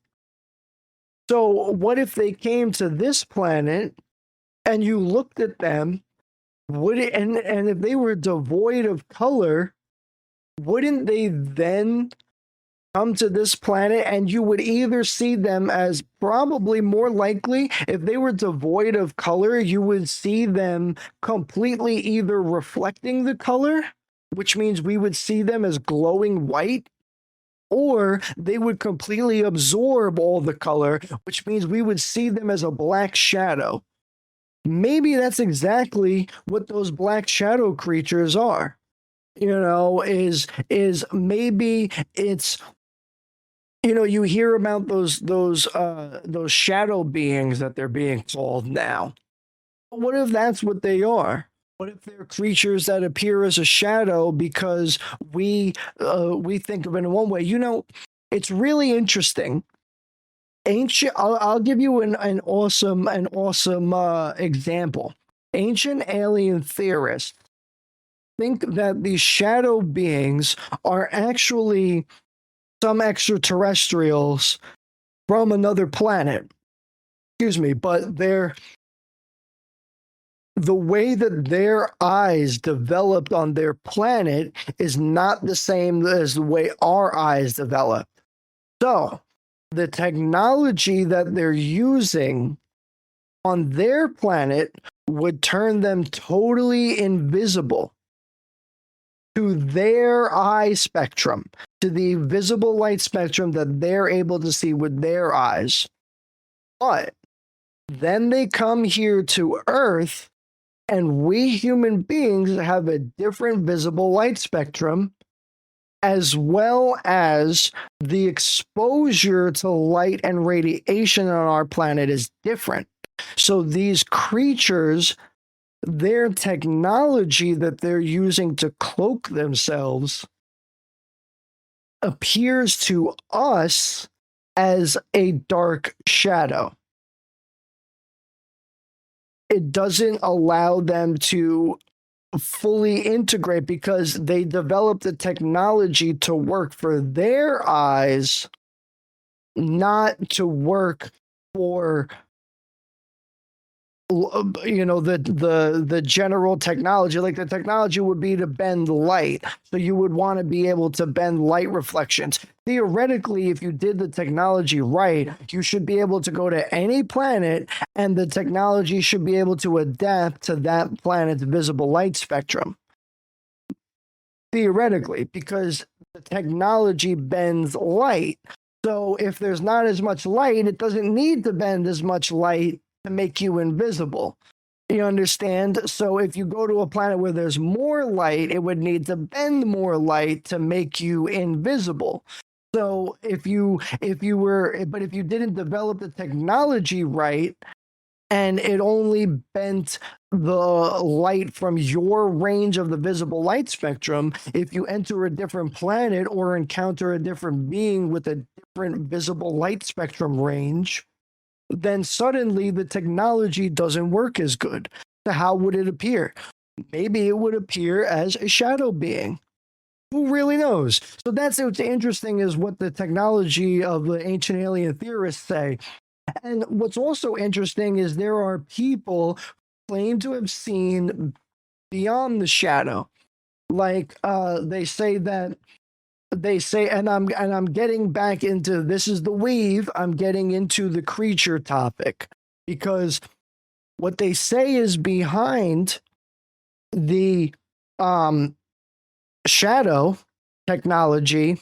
So, what if they came to this planet and you looked at them? Would it, and if they were devoid of color, wouldn't they then come to this planet, and you would either see them as, probably more likely, if they were devoid of color, you would see them completely either reflecting the color, which means we would see them as glowing white, or they would completely absorb all the color, which means we would see them as a black shadow. Maybe that's exactly what those black shadow creatures are. Is maybe it's you hear about those shadow beings that they're being called now. What if that's what they are? What if they're creatures that appear as a shadow because we think of it in one way? It's really interesting. Ancient. I'll give you an awesome example. Ancient alien theorists think that these shadow beings are actually some extraterrestrials from another planet. Excuse me, but the way that their eyes developed on their planet is not the same as the way our eyes develop. So, the technology that they're using on their planet would turn them totally invisible to their eye spectrum, to the visible light spectrum that they're able to see with their eyes. But then they come here to Earth, and we human beings have a different visible light spectrum, as well as the exposure to light and radiation on our planet is different. So these creatures, their technology that they're using to cloak themselves appears to us as a dark shadow. It doesn't allow them to fully integrate because they developed the technology to work for their eyes, not to work for the general technology. Like, the technology would be to bend light, so you would want to be able to bend light reflections. Theoretically, if you did the technology right, you should be able to go to any planet and the technology should be able to adapt to that planet's visible light spectrum. Theoretically, because the technology bends light. So if there's not as much light, it doesn't need to bend as much light to make you invisible. You understand? So if you go to a planet where there's more light, it would need to bend more light to make you invisible. So if you didn't develop the technology right, and it only bent the light from your range of the visible light spectrum, if you enter a different planet or encounter a different being with a different visible light spectrum range, then suddenly the technology doesn't work as good. So how would it appear? Maybe it would appear as a shadow being. Who really knows? So that's what's interesting, is what the technology of the ancient alien theorists say. And what's also interesting is there are people who claim to have seen beyond the shadow. Like they say, and I'm getting back into, this is the weave, I'm getting into the creature topic, because what they say is behind the shadow technology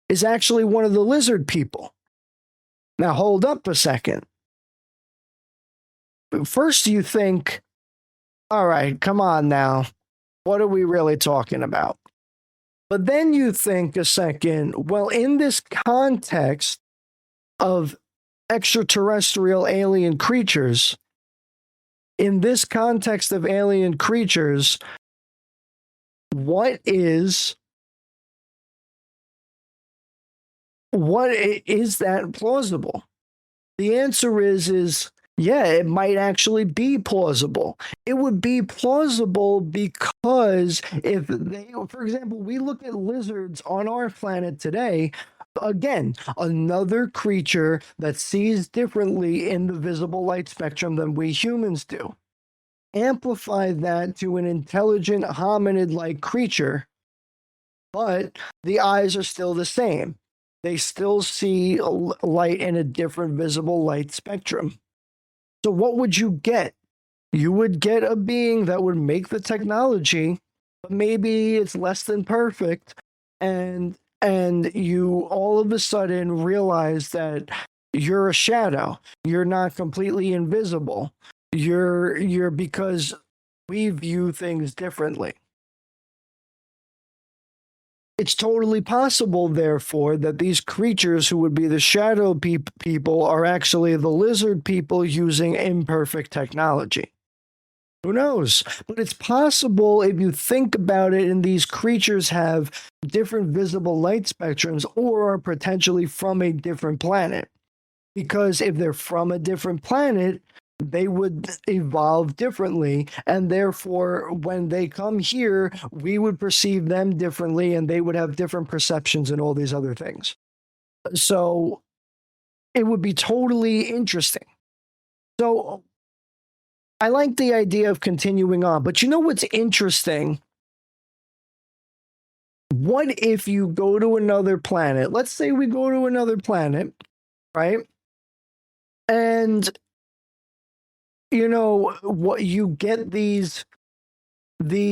is actually one of the lizard people. Now hold up a second. First you think, all right, come on now, what are we really talking about? But then you think a second, well, in this context of extraterrestrial alien creatures, what is that plausible? The answer is yeah, it might actually be plausible. It would be plausible because if they, for example, we look at lizards on our planet today, again, another creature that sees differently in the visible light spectrum than we humans do. Amplify that to an intelligent hominid-like creature, but the eyes are still the same. They still see light in a different visible light spectrum. So what would you get? You would get a being that would make the technology, but maybe it's less than perfect, and you all of a sudden realize that you're a shadow. You're not completely invisible. You're because we view things differently. It's totally possible, therefore, that these creatures who would be the shadow people are actually the lizard people using imperfect technology. Who knows? But it's possible if you think about it, and these creatures have different visible light spectrums or are potentially from a different planet. Because if they're from a different planet, they would evolve differently, and therefore when they come here, we would perceive them differently, and they would have different perceptions and all these other things. So it would be totally interesting. So I like the idea of continuing on, but you know what's interesting? What if you go to another planet? Let's say we go to another planet, right? And you know what, you get these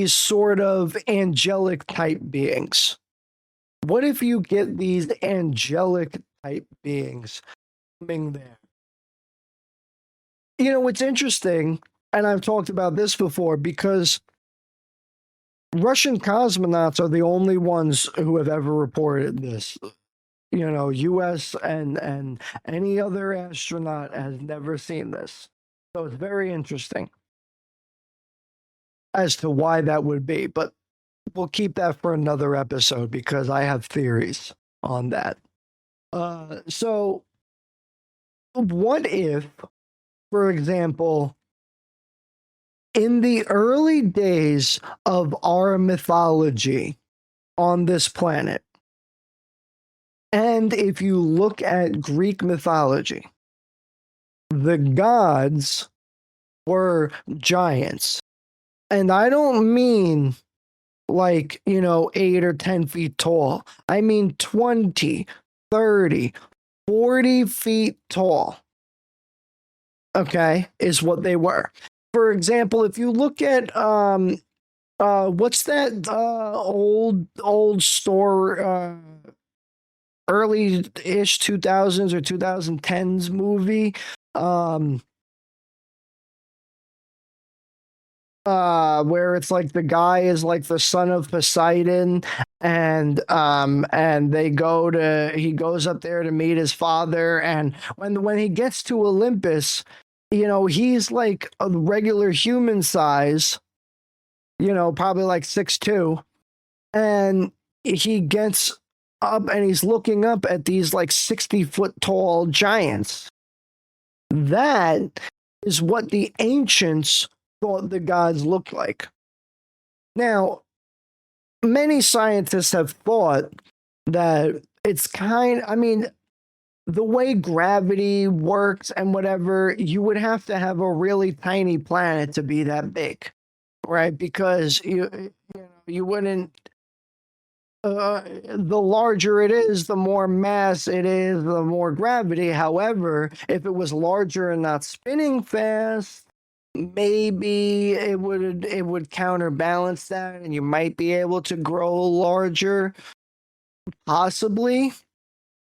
sort of angelic type beings. What if you get these angelic type beings coming there? You know, it's interesting, and I've talked about this before because Russian cosmonauts are the only ones who have ever reported this. You know, US and any other astronaut has never seen this. So it's very interesting as to why that would be, but we'll keep that for another episode because I have theories on that. So what if, for example, in the early days of our mythology on this planet, and if you look at Greek mythology, the gods were giants. And I don't mean like, 8 or 10 feet tall. I mean 20, 30, 40 feet tall. Okay, is what they were. For example, if you look at what's that old store early-ish 2000s or 2010s movie where it's like the guy is like the son of Poseidon, and he goes up there to meet his father, and when he gets to Olympus, he's like a regular human size, probably like 6'2", and he gets up and he's looking up at these like 60-foot tall giants. That is what the ancients thought the gods looked like. Now, many scientists have thought that the way gravity works and whatever, you would have to have a really tiny planet to be that big, right? Because you wouldn't. The larger it is, the more mass it is, the more gravity. However, if it was larger and not spinning fast, maybe it would counterbalance that, and you might be able to grow larger, possibly.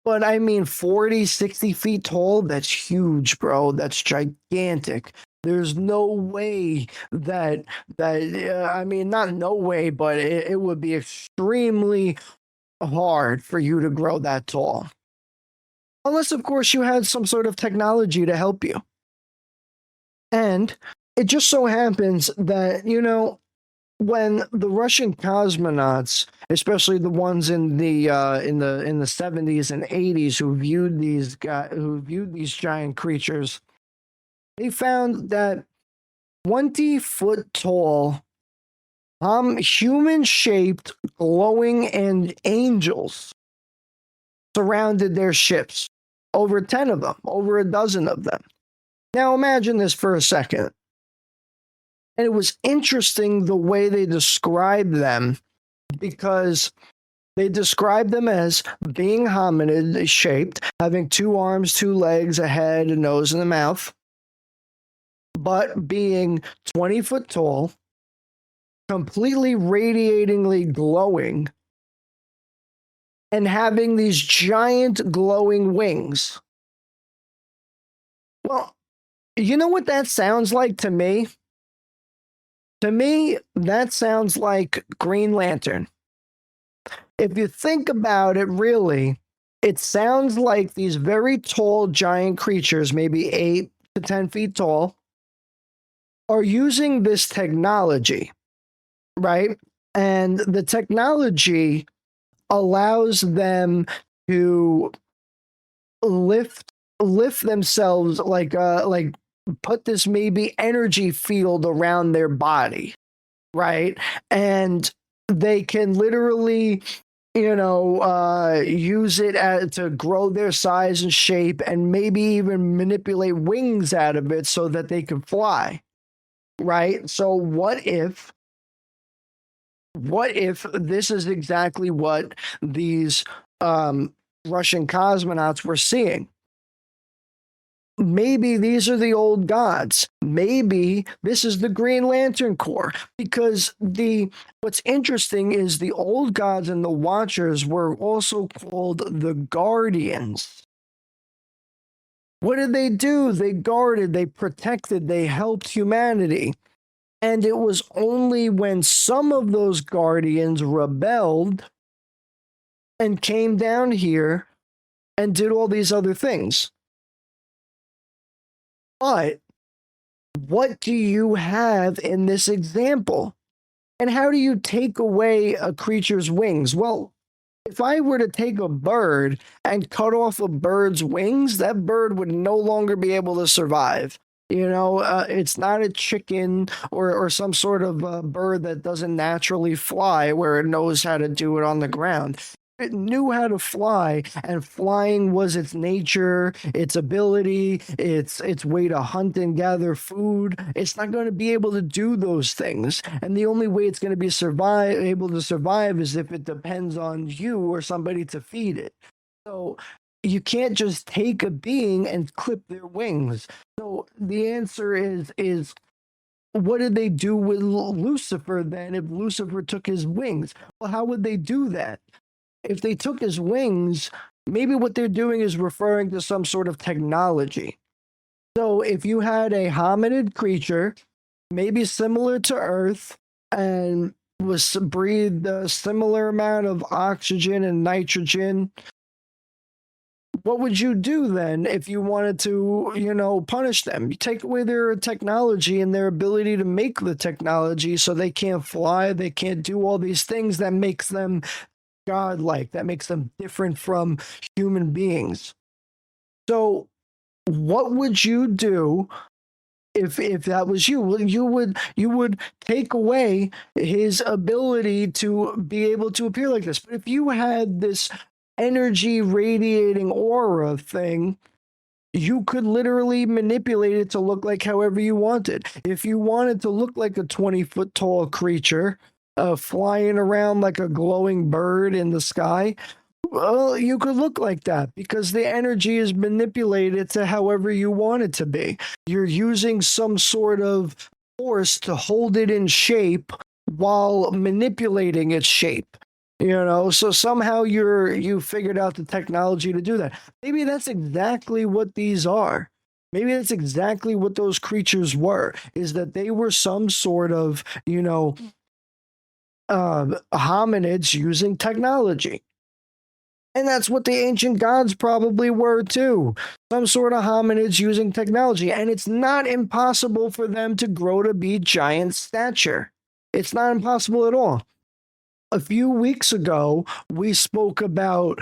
But I mean, 40, 60 feet tall, that's huge, bro. That's gigantic. There's no way not no way, but it would be extremely hard for you to grow that tall. Unless, of course, you had some sort of technology to help you. And it just so happens that, when the Russian cosmonauts, especially the ones in the 70s and 80s who viewed these giant creatures, they found that 20-foot tall, human-shaped, glowing and angels surrounded their ships. Over 10 of them, over a dozen of them. Now imagine this for a second. And it was interesting the way they described them, because they described them as being hominid shaped, having 2 arms, 2 legs, a head, a nose, and a mouth, but being 20 foot tall, completely radiatingly glowing, and having these giant glowing wings. Well, you know what that sounds like to me? To me, that sounds like Green Lantern. If you think about it, really, it sounds like these very tall giant creatures, maybe 8 to 10 feet tall, are using this technology, right? And the technology allows them to lift themselves, like put this maybe energy field around their body, right? And they can literally use it to grow their size and shape, and maybe even manipulate wings out of it so that they can fly. right? So what if this is exactly what these Russian cosmonauts were seeing? Maybe these are the old gods. Maybe this is the Green Lantern Corps. Because what's interesting is the old gods and the Watchers were also called the Guardians. What did they do? They guarded, they protected, they helped humanity. And it was only when some of those guardians rebelled and came down here and did all these other things. But what do you have in this example? And how do you take away a creature's wings? Well, if I were to take a bird and cut off a bird's wings, that bird would no longer be able to survive. It's not a chicken or some sort of bird that doesn't naturally fly where it knows how to do it on the ground. It knew how to fly, and flying was its nature, its ability, its way to hunt and gather food. It's not going to be able to do those things, and the only way it's going to be able to survive is if it depends on you or somebody to feed it. So you can't just take a being and clip their wings. So the answer is what did they do with Lucifer then if Lucifer took his wings? Well, how would they do that? If they took his wings, maybe what they're doing is referring to some sort of technology. So if you had a hominid creature, maybe similar to Earth, and breathed a similar amount of oxygen and nitrogen, what would you do then if you wanted to, punish them? You take away their technology and their ability to make the technology so they can't fly, they can't do all these things that makes them godlike, that makes them different from human beings. So what would you do if that was you? Well, you would take away his ability to be able to appear like this. But if you had this energy radiating aura thing, you could literally manipulate it to look like however you wanted. If you wanted to look like a 20-foot tall creature flying around like a glowing bird in the sky, well, you could look like that because the energy is manipulated to however you want it to be. You're using some sort of force to hold it in shape while manipulating its shape. So somehow you figured out the technology to do that. Maybe that's exactly what these are. Maybe that's exactly what those creatures were, is that they were some sort of, hominids using technology. And that's what the ancient gods probably were too. Some sort of hominids using technology. And it's not impossible for them to grow to be giant stature. It's not impossible at all. A few weeks ago, we spoke about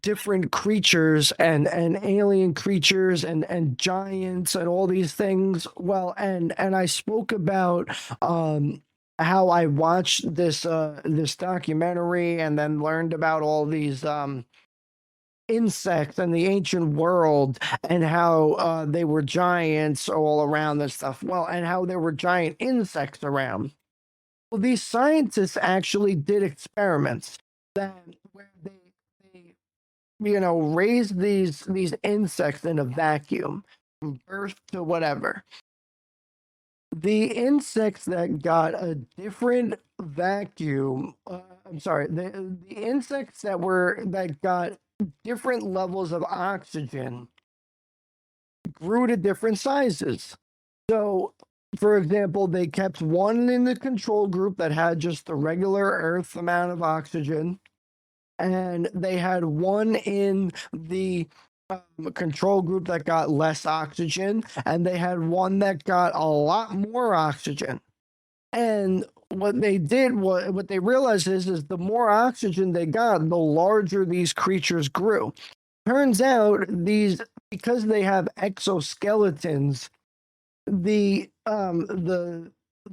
different creatures and alien creatures and giants and all these things. Well, and I spoke about how I watched this documentary and then learned about all these insects in the ancient world and how they were giants all around and stuff. Well, and how there were giant insects around. Well, these scientists actually did experiments where they raised these insects in a vacuum from birth to whatever. The insects that got a different vacuum, the insects that got different levels of oxygen grew to different sizes. So, for example, they kept one in the control group that had just the regular Earth amount of oxygen, and they had one in the control group that got less oxygen, and they had one that got a lot more oxygen. And what they did, what they realized is the more oxygen they got, the larger these creatures grew. Turns out because they have exoskeletons, the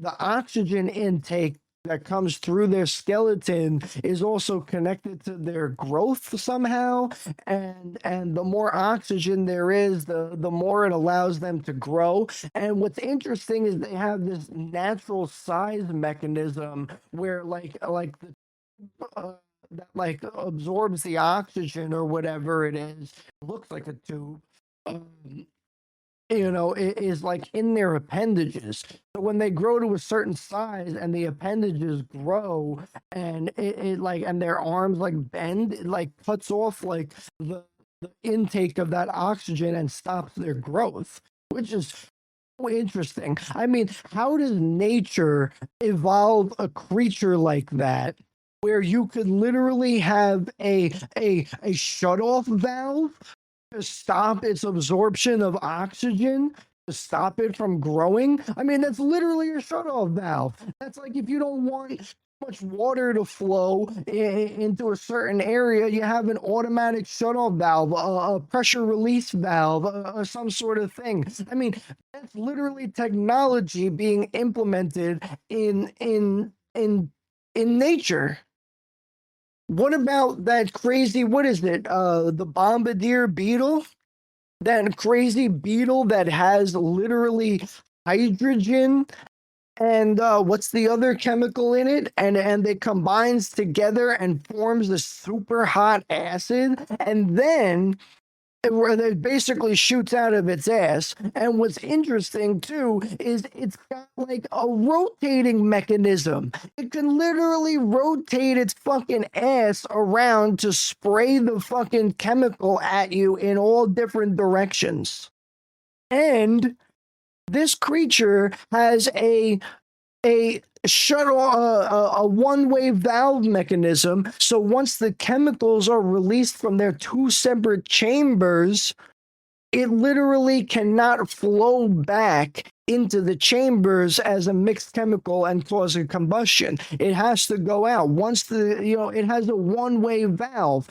oxygen intake that comes through their skeleton is also connected to their growth somehow, and the more oxygen there is, the more it allows them to grow. And what's interesting is they have this natural size mechanism where the that like absorbs the oxygen or whatever it is. It looks like a tube. Um, it is like in their appendages. So when they grow to a certain size and the appendages grow and it like and their arms like bend, it like cuts off like the intake of that oxygen and stops their growth, which is so interesting. I mean, how does nature evolve a creature like that where you could literally have a shut off valve to stop its absorption of oxygen, to stop it from growing? I mean, that's literally a shut-off valve. That's like if you don't want much water to flow into a certain area, you have an automatic shut-off valve, a pressure release valve, some sort of thing. I mean, that's literally technology being implemented in nature. What about that crazy, what is it? The bombardier beetle? That crazy beetle that has literally hydrogen and what's the other chemical in it? And it combines together and forms a super hot acid. And then it basically shoots out of its ass. And what's interesting too is it's got like a rotating mechanism. It can literally rotate its fucking ass around to spray the fucking chemical at you in all different directions. And this creature has a shuttle a one-way valve mechanism, so once the chemicals are released from their two separate chambers, it literally cannot flow back into the chambers as a mixed chemical and cause a combustion. It has to go out once it has a one-way valve.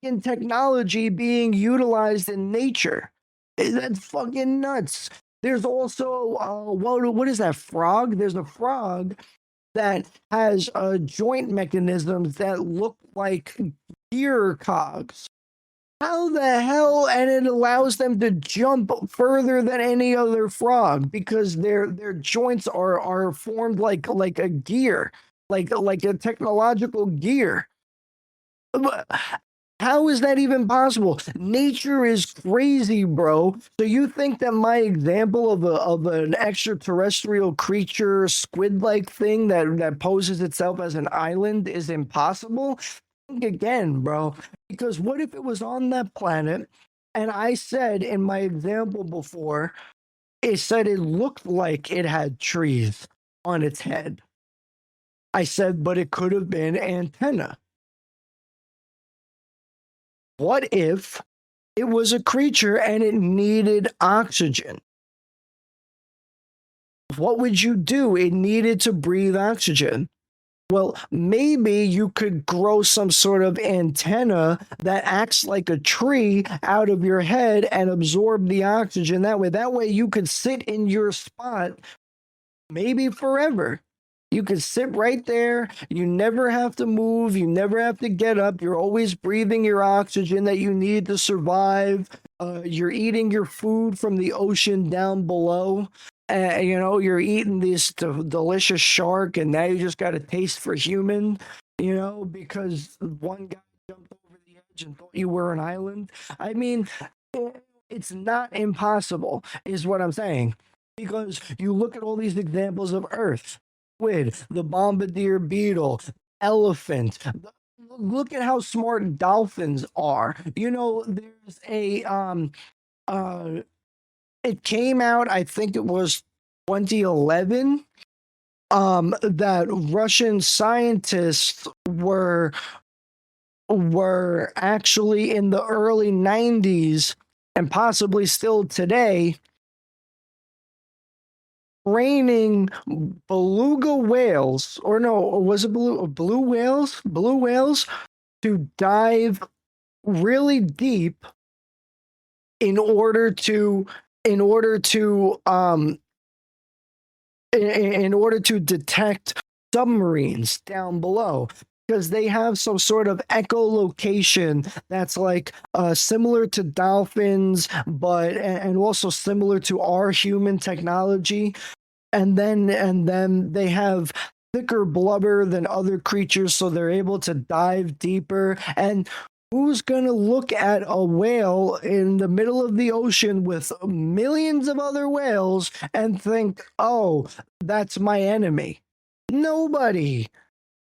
In technology being utilized in nature, that's fucking nuts. There's also what is that frog? There's a frog that has joint mechanisms that look like gear cogs. How the hell? And it allows them to jump further than any other frog because their joints are formed like a gear, like a technological gear. How is that even possible? Nature is crazy, bro. So you think that my example of an extraterrestrial creature, squid-like thing that poses itself as an island is impossible? Think again, bro. Because what if it was on that planet, and I said in my example before, it said it looked like it had trees on its head. I said, but it could have been antenna. What if it was a creature and it needed oxygen? What would you do? It needed to breathe oxygen. Well, maybe you could grow some sort of antenna that acts like a tree out of your head and absorb the oxygen that way. That way you could sit in your spot maybe forever. You could sit right there. You never have to move. You never have to get up. You're always breathing your oxygen that you need to survive. You're eating your food from the ocean down below. You're eating this delicious shark, and now you just got a taste for human, because one guy jumped over the edge and thought you were an island. I mean, it's not impossible, is what I'm saying. Because you look at all these examples of Earth. Squid, the bombardier beetle, elephant. Look at how smart dolphins are. There's it came out, I think it was 2011, that Russian scientists were actually in the early 90s and possibly still today training beluga whales, or no, was it blue whales to dive really deep in order to detect submarines down below because they have some sort of echolocation that's like similar to dolphins, but and also similar to our human technology. And then they have thicker blubber than other creatures, so they're able to dive deeper. And who's going to look at a whale in the middle of the ocean with millions of other whales and think, oh, that's my enemy? Nobody.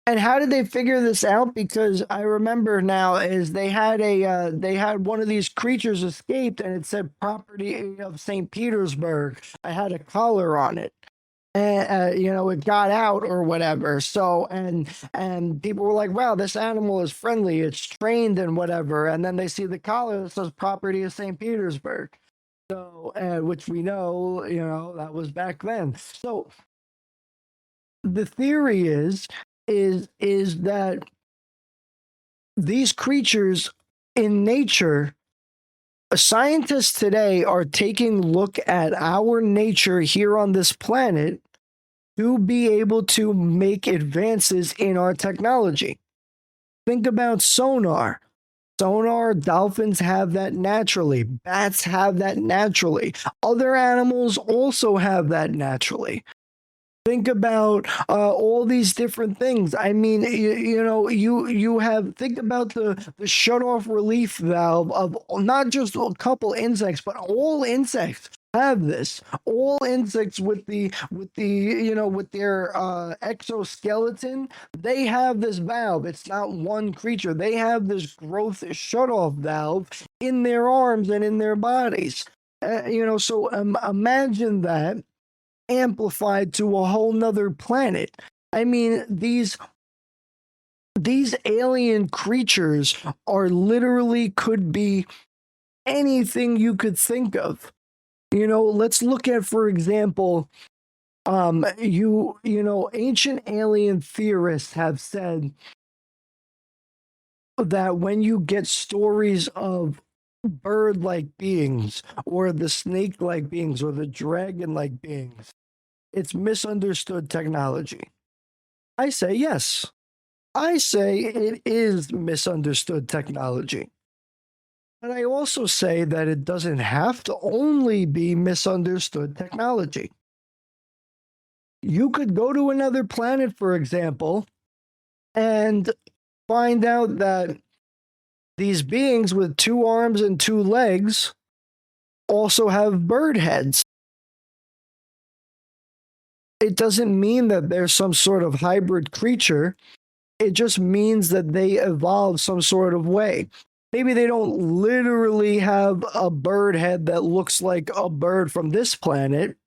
And how did they figure this out? Because I remember now is they had one of these creatures escaped, and it said property of St. Petersburg. I had a collar on it, and it got out or whatever. So and people were like, wow, this animal is friendly, it's trained and whatever. And then they see the collar that says property of St. Petersburg. So which we know, that was back then. So the theory is that these creatures in nature, scientists today are taking a look at our nature here on this planet to be able to make advances in our technology. Think about sonar. Dolphins have that naturally. Bats have that naturally. Other animals also have that naturally. Think about all these different things. I mean, you have think about the shut off relief valve of not just a couple insects, but all insects have this. All insects with their exoskeleton, they have this valve. It's not one creature. They have this growth shut off valve in their arms and in their bodies. So imagine that amplified to a whole nother planet. I mean, these alien creatures are literally could be anything you could think of. Let's look at, for example, ancient alien theorists have said that when you get stories of bird-like beings or the snake-like beings or the dragon-like beings, it's misunderstood technology. I say yes. I say it is misunderstood technology. But I also say that it doesn't have to only be misunderstood technology. You could go to another planet, for example, and find out that these beings with 2 arms and 2 legs also have bird heads. It doesn't mean that they're some sort of hybrid creature. It just means that they evolved some sort of way. Maybe they don't literally have a bird head that looks like a bird from this planet,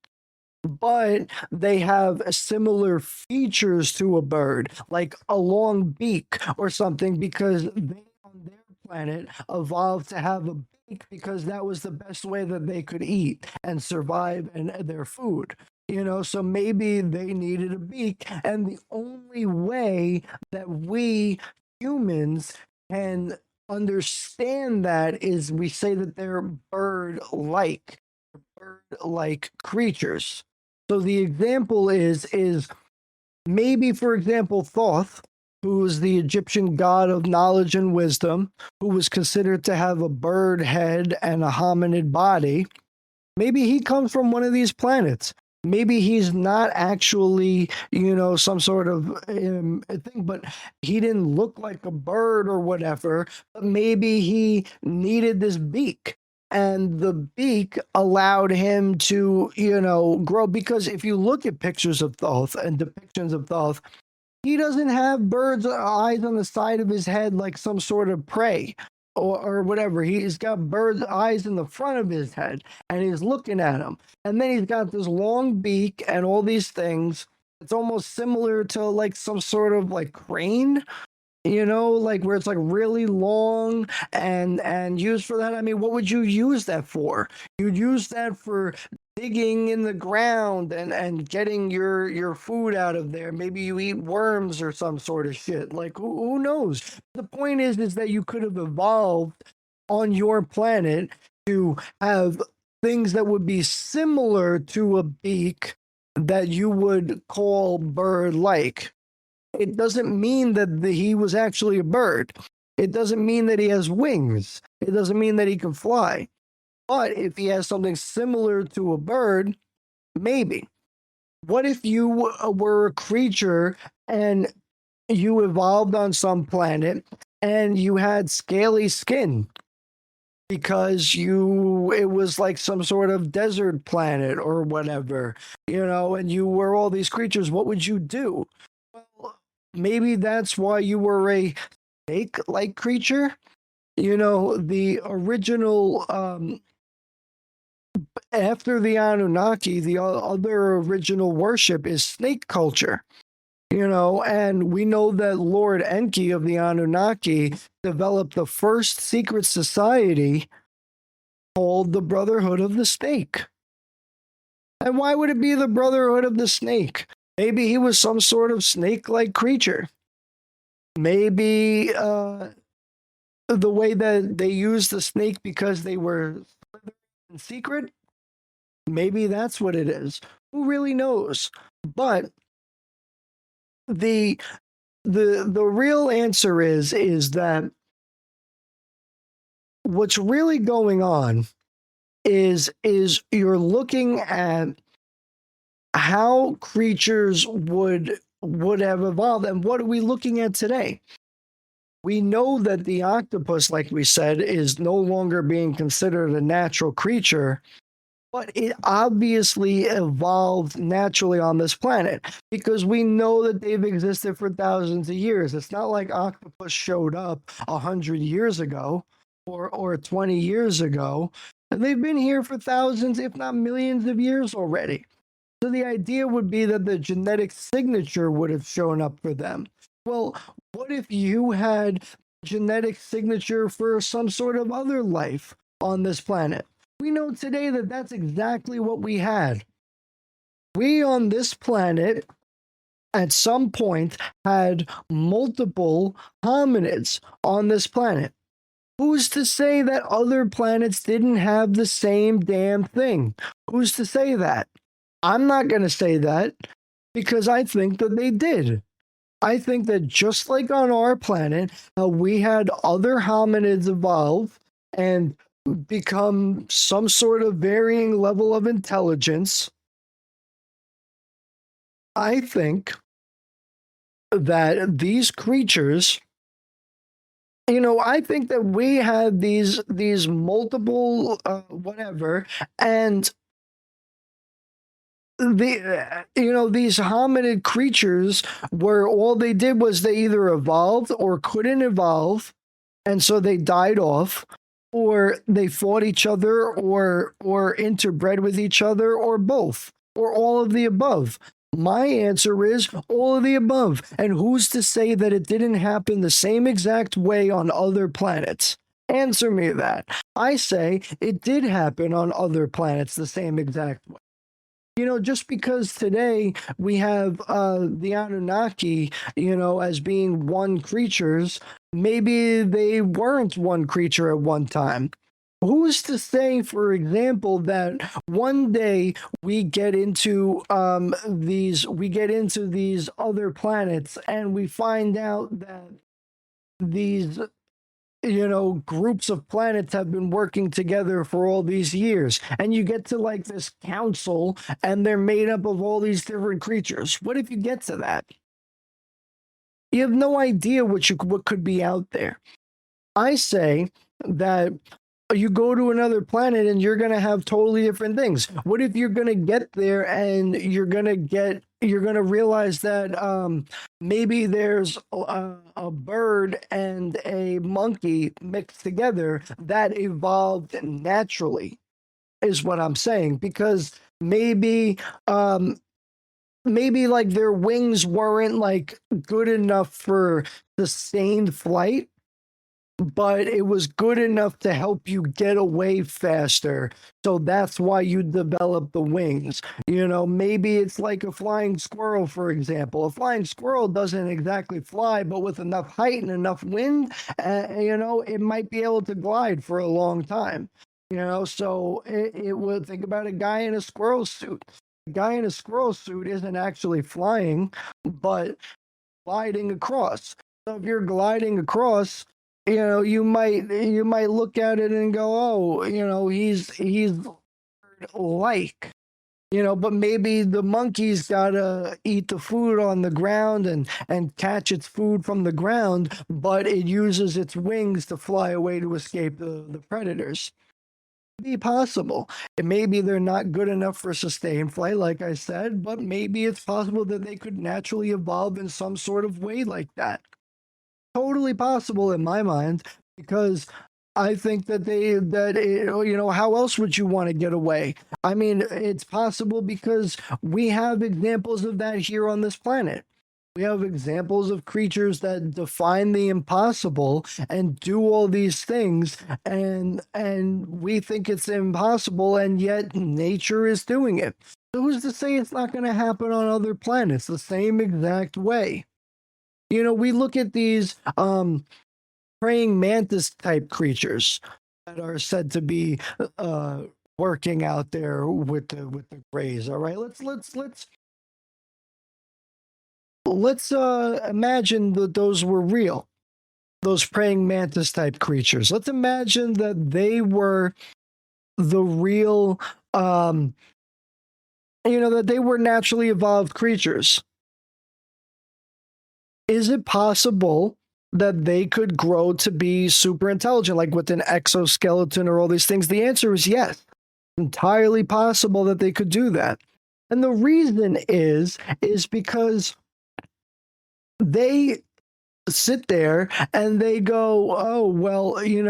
but they have similar features to a bird, like a long beak or something, because they on their planet evolved to have a beak because that was the best way that they could eat and survive and their food. So maybe they needed a beak, and the only way that we humans can understand that is we say that they're bird-like creatures. So the example is maybe, for example, Thoth, who was the Egyptian god of knowledge and wisdom, who was considered to have a bird head and a hominid body. Maybe he comes from one of these planets. Maybe he's not actually, some sort of thing, but he didn't look like a bird or whatever. But maybe he needed this beak. And the beak allowed him to, grow. Because if you look at pictures of Thoth and depictions of Thoth, he doesn't have birds' eyes on the side of his head like some sort of prey or whatever. He's got birds' eyes in the front of his head, and he's looking at him. And then he's got this long beak and all these things. It's almost similar to like some sort of like crane, like where it's like really long and used for that. I mean, what would you use that for? You'd use that for digging in the ground and getting your food out of there. Maybe you eat worms or some sort of shit. Like who knows? The point is that you could have evolved on your planet to have things that would be similar to a beak that you would call bird-like. It doesn't mean that he was actually a bird. It doesn't mean that he has wings. It doesn't mean that he can fly. But if he has something similar to a bird, maybe. What if you were a creature and you evolved on some planet and you had scaly skin because it was like some sort of desert planet or whatever, and you were all these creatures? What would you do? Well, maybe that's why you were a snake-like creature. The original, after the Anunnaki, the other original worship is snake culture. And we know that Lord Enki of the Anunnaki developed the first secret society called the Brotherhood of the Snake. And why would it be the Brotherhood of the Snake? Maybe he was some sort of snake-like creature. Maybe the way that they used the snake because they were in secret. Maybe that's what it is. Who really knows? But the real answer is that what's really going on is you're looking at how creatures would have evolved. And what are we looking at today? We know that the octopus, like we said, is no longer being considered a natural creature, but it obviously evolved naturally on this planet because we know that they've existed for thousands of years. It's not like octopus showed up 100 years ago or 20 years ago. And they've been here for thousands, if not millions of years already. So the idea would be that the genetic signature would have shown up for them. Well, what if you had genetic signature for some sort of other life on this planet? We know today that that's exactly what we had. We on this planet at some point had multiple hominids on this planet. Who's to say that other planets didn't have the same damn thing? Who's to say that? I'm not going to say that because I think that they did. I think that just like on our planet, we had other hominids evolve and become some sort of varying level of intelligence. I think that these creatures, I think that we had these multiple whatever, and these hominid creatures where all they did was they either evolved or couldn't evolve, and so they died off, or they fought each other or interbred with each other, or both, or all of the above. My answer is all of the above. And who's to say that it didn't happen the same exact way on other planets? Answer me that. I say it did happen on other planets the same exact way. Just because today we have the Anunnaki, as being one creatures, maybe they weren't one creature at one time. Who's to say, for example, that one day we get into these other planets and we find out that these groups of planets have been working together for all these years, and you get to like this council and they're made up of all these different creatures. What if you get to that? You have no idea what could be out there. I say that you go to another planet and you're going to have totally different things. What if you're going to get there and you're going to realize that maybe there's a bird and a monkey mixed together that evolved naturally, is what I'm saying. Because maybe like their wings weren't like good enough for sustained flight, but it was good enough to help you get away faster. So that's why you develop the wings. Maybe it's like a flying squirrel, for example. A flying squirrel doesn't exactly fly, but with enough height and enough wind, it might be able to glide for a long time. So it would think about a guy in a squirrel suit. A guy in a squirrel suit isn't actually flying, but gliding across. So if you're gliding across, you might look at it and go, oh, he's like. But maybe the monkey's gotta eat the food on the ground and catch its food from the ground, but it uses its wings to fly away to escape the predators. Be possible. And maybe they're not good enough for sustained flight, like I said, but maybe it's possible that they could naturally evolve in some sort of way like that. Totally possible in my mind, because I think how else would you want to get away? I mean, it's possible because we have examples of that here on this planet. We have examples of creatures that define the impossible and do all these things, and we think it's impossible, and yet nature is doing it. So who's to say it's not going to happen on other planets the same exact way? We look at these praying mantis type creatures that are said to be working out there with the grays. All right, let's imagine that those were real, those praying mantis type creatures. Let's imagine that they were the real that they were naturally evolved creatures. Is it possible that they could grow to be super intelligent, like with an exoskeleton or all these things? The answer is yes. Entirely possible that they could do that. And the reason is because they sit there and they go, oh, well, I don't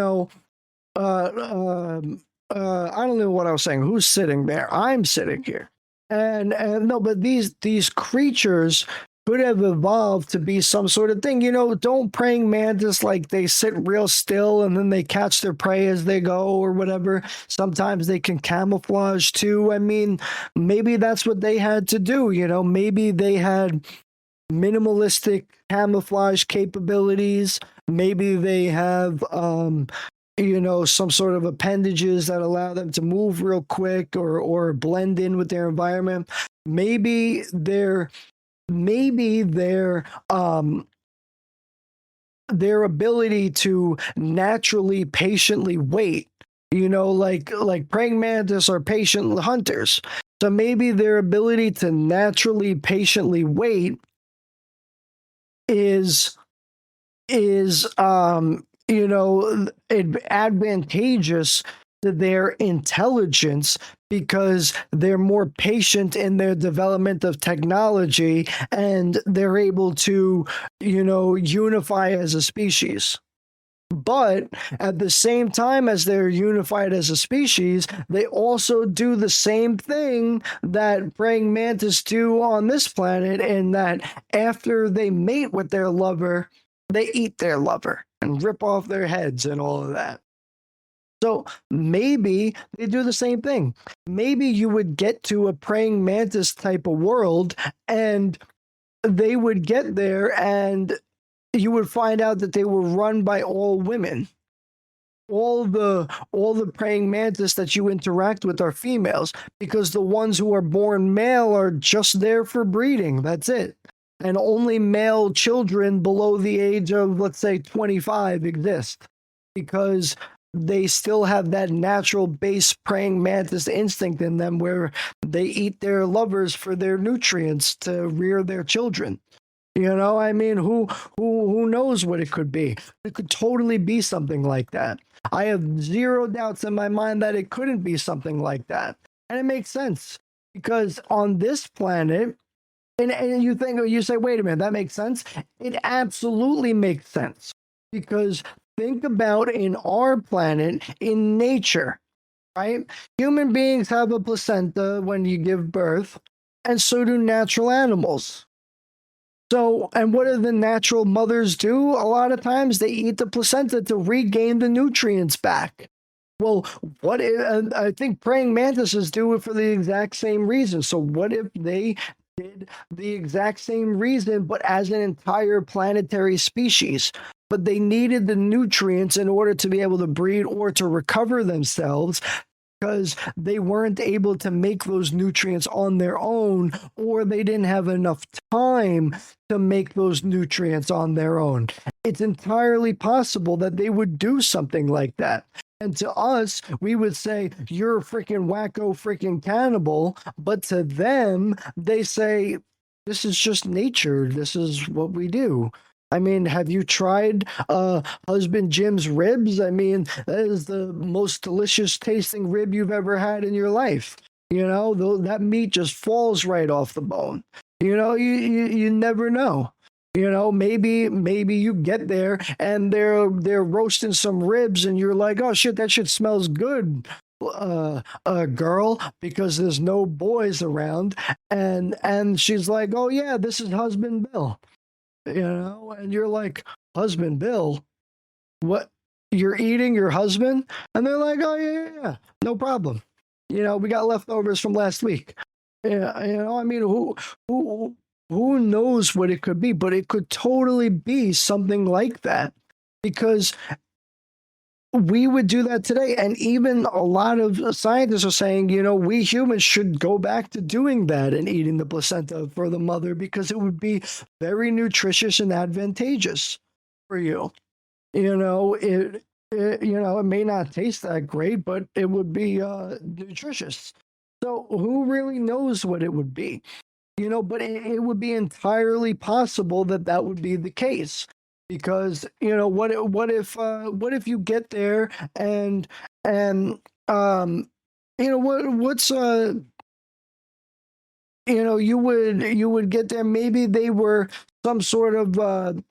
know what I was saying. Who's sitting there? I'm sitting here. And no, but these creatures could have evolved to be some sort of thing. Don't praying mantis, like, they sit real still and then they catch their prey as they go or whatever. Sometimes they can camouflage too. I mean, maybe that's what they had to do. Maybe they had minimalistic camouflage capabilities. Maybe they have some sort of appendages that allow them to move real quick or blend in with their environment. Maybe their ability to naturally patiently wait, like praying mantis are patient hunters. So maybe their ability to naturally patiently wait is advantageous to their intelligence, because they're more patient in their development of technology and they're able to, unify as a species. But at the same time as they're unified as a species, they also do the same thing that praying mantis do on this planet, in that after they mate with their lover, they eat their lover and rip off their heads and all of that. So maybe they do the same thing. Maybe you would get to a praying mantis type of world and they would get there and you would find out that they were run by all women. All the praying mantis that you interact with are females, because the ones who are born male are just there for breeding. That's it. And only male children below the age of, let's say, 25 exist, because they still have that natural base praying mantis instinct in them, where they eat their lovers for their nutrients to rear their children. I mean, who knows what it could be? It could totally be something like that. I have zero doubts in my mind that it couldn't be something like that. And it makes sense, because on this planet, and you say, wait a minute, that makes sense? It absolutely makes sense, because think about in our planet, in nature, right? Human beings have a placenta when you give birth, and so do natural animals. So, and what do the natural mothers do? A lot of times they eat the placenta to regain the nutrients back. Well, I think praying mantises do it for the exact same reason. So what if they did the exact same reason, but as an entire planetary species? But they needed the nutrients in order to be able to breed or to recover themselves, because they weren't able to make those nutrients on their own, or they didn't have enough time to make those nutrients on their own. It's entirely possible that they would do something like that. And to us, we would say, you're a freaking wacko freaking cannibal. But to them, they say, this is just nature. This is what we do. I mean, have you tried Husband Jim's ribs? I mean, that is the most delicious tasting rib you've ever had in your life. You know, that meat just falls right off the bone. You know, you never know. You know, maybe you get there and they're roasting some ribs and you're like, oh shit, that shit smells good, girl, because there's no boys around, and she's like, oh yeah, this is Husband Bill. You know, and you're like, Husband Bill, what? You're eating your husband? And they're like, oh yeah, no problem. You know, we got leftovers from last week. Yeah, you know, I mean, who knows what it could be? But it could totally be something like that, because we would do that today. And even a lot of scientists are saying, you know, we humans should go back to doing that and eating the placenta for the mother, because it would be very nutritious and advantageous for you. You know, it may not taste that great, but it would be nutritious. So who really knows what it would be? You know, but it would be entirely possible that that would be the case. Because, you know, what if you get there and you know, what's you know, you would get there, maybe they were some sort of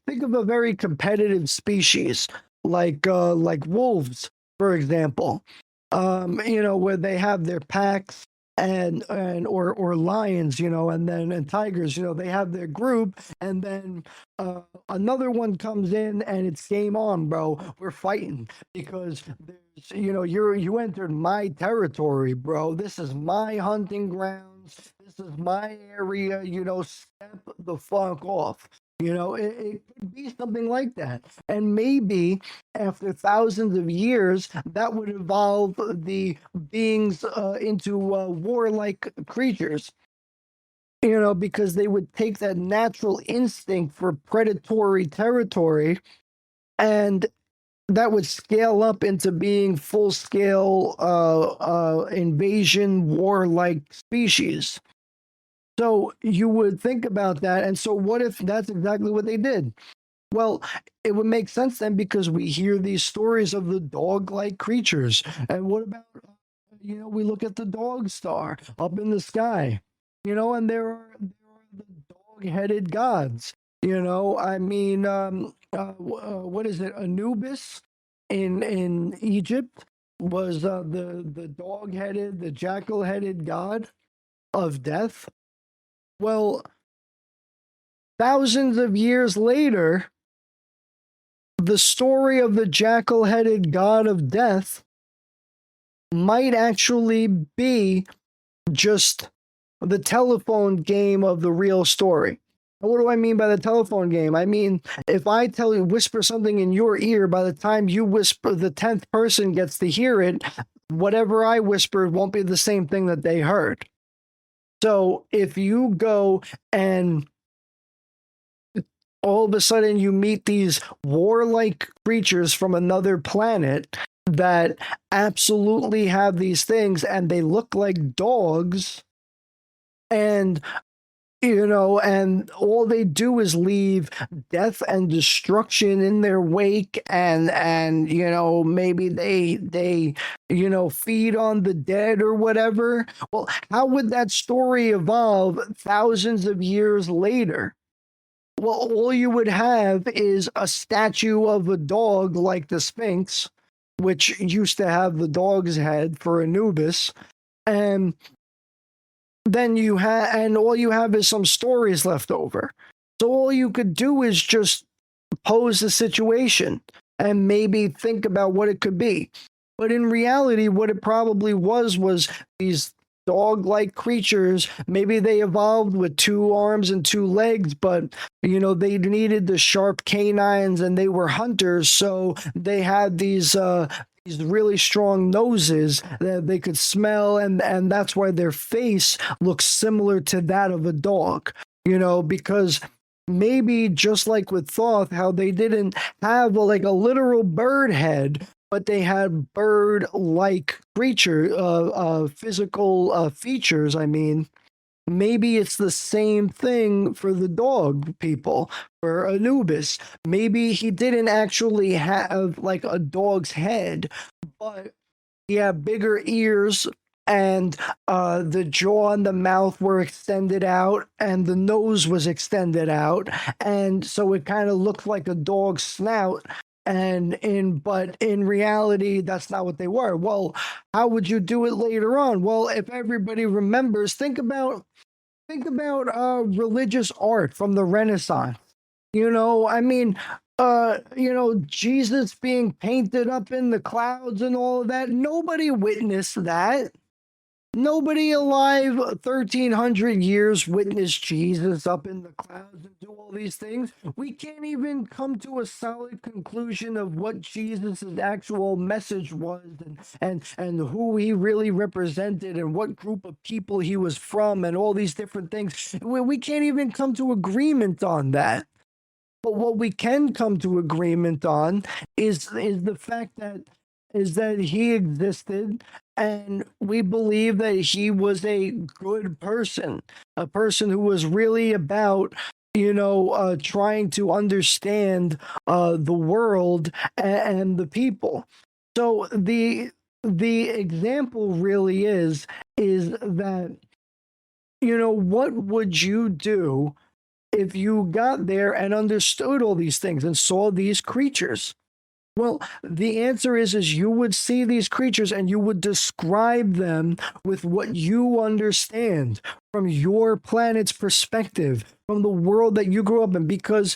think of a very competitive species like wolves, for example. You know, where they have their packs, or lions, you know, and tigers, you know, they have their group, and then another one comes in and it's game on, bro. We're fighting because there's, you know, you entered my territory, bro. This is my hunting grounds. This is my area. You know, step the fuck off. You know, it could be something like that. And maybe after thousands of years, that would evolve the beings into warlike creatures. You know, because they would take that natural instinct for predatory territory, and that would scale up into being full scale invasion, warlike species. So you would think about that. And so, what if that's exactly what they did? Well, it would make sense then, because we hear these stories of the dog like creatures. And what about, you know, we look at the dog star up in the sky, you know, and there are the dog headed gods. You know, I mean, what is it? Anubis in Egypt was the dog headed, the jackal headed god of death. Well, thousands of years later, the story of the jackal headed god of death might actually be just the telephone game of the real story. What do I mean by the telephone game? I mean, if I whisper something in your ear, by the time you whisper, the 10th person gets to hear it, whatever I whispered won't be the same thing that they heard. So if you go and all of a sudden you meet these warlike creatures from another planet that absolutely have these things, and they look like dogs, and you know, and all they do is leave death and destruction in their wake, and you know, maybe they you know, feed on the dead or whatever. Well, how would that story evolve thousands of years later? Well, all you would have is a statue of a dog like the Sphinx, which used to have the dog's head for Anubis, and then and all you have is some stories left over. So all you could do is just pose the situation and maybe think about what it could be. But in reality, what it probably was these dog-like creatures. Maybe they evolved with 2 arms and 2 legs, but you know, they needed the sharp canines and they were hunters, so they had these these really strong noses that they could smell, and that's why their face looks similar to that of a dog. Because maybe just like with Thoth, how they didn't have like a literal bird head, but they had bird-like physical features. I mean, maybe it's the same thing for the dog people, for Anubis. Maybe he didn't actually have like a dog's head, but he had bigger ears, and the jaw and the mouth were extended out, and the nose was extended out, and so it kind of looked like a dog's snout. But in reality, that's not what they were. Well, how would you do it later on? Well, if everybody remembers, think about religious art from the Renaissance. I mean, Jesus being painted up in the clouds and all of that. Nobody witnessed that. Nobody alive 1,300 years witnessed Jesus up in the clouds and do all these things. We can't even come to a solid conclusion of what Jesus' actual message was, and who he really represented, and what group of people he was from, and all these different things. We can't even come to agreement on that. But what we can come to agreement on is the fact that he existed, and we believe that he was a good person, a person who was really about trying to understand the world and the people. So the example really is that what would you do if you got there and understood all these things and saw these creatures? Well, the answer is you would see these creatures and you would describe them with what you understand from your planet's perspective, from the world that you grew up in, because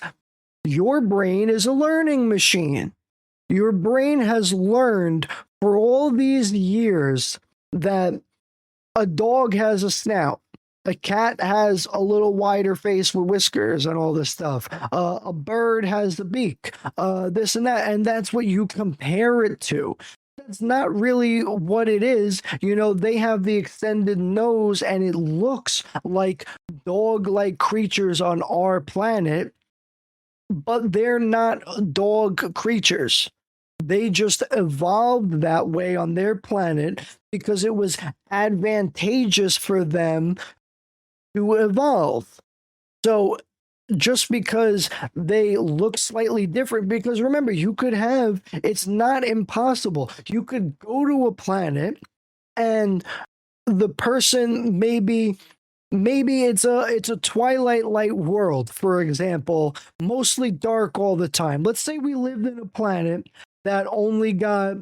your brain is a learning machine. Your brain has learned for all these years that a dog has a snout. A cat has a little wider face with whiskers and all this stuff. A bird has a beak, this and that. And that's what you compare it to. That's not really what it is. They have the extended nose, and it looks like dog-like creatures on our planet, but they're not dog creatures. They just evolved that way on their planet because it was advantageous for them to evolve. So just because they look slightly different, because remember, it's not impossible. You could go to a planet and the person maybe it's a twilight light world, for example, mostly dark all the time. Let's say we lived in a planet that only got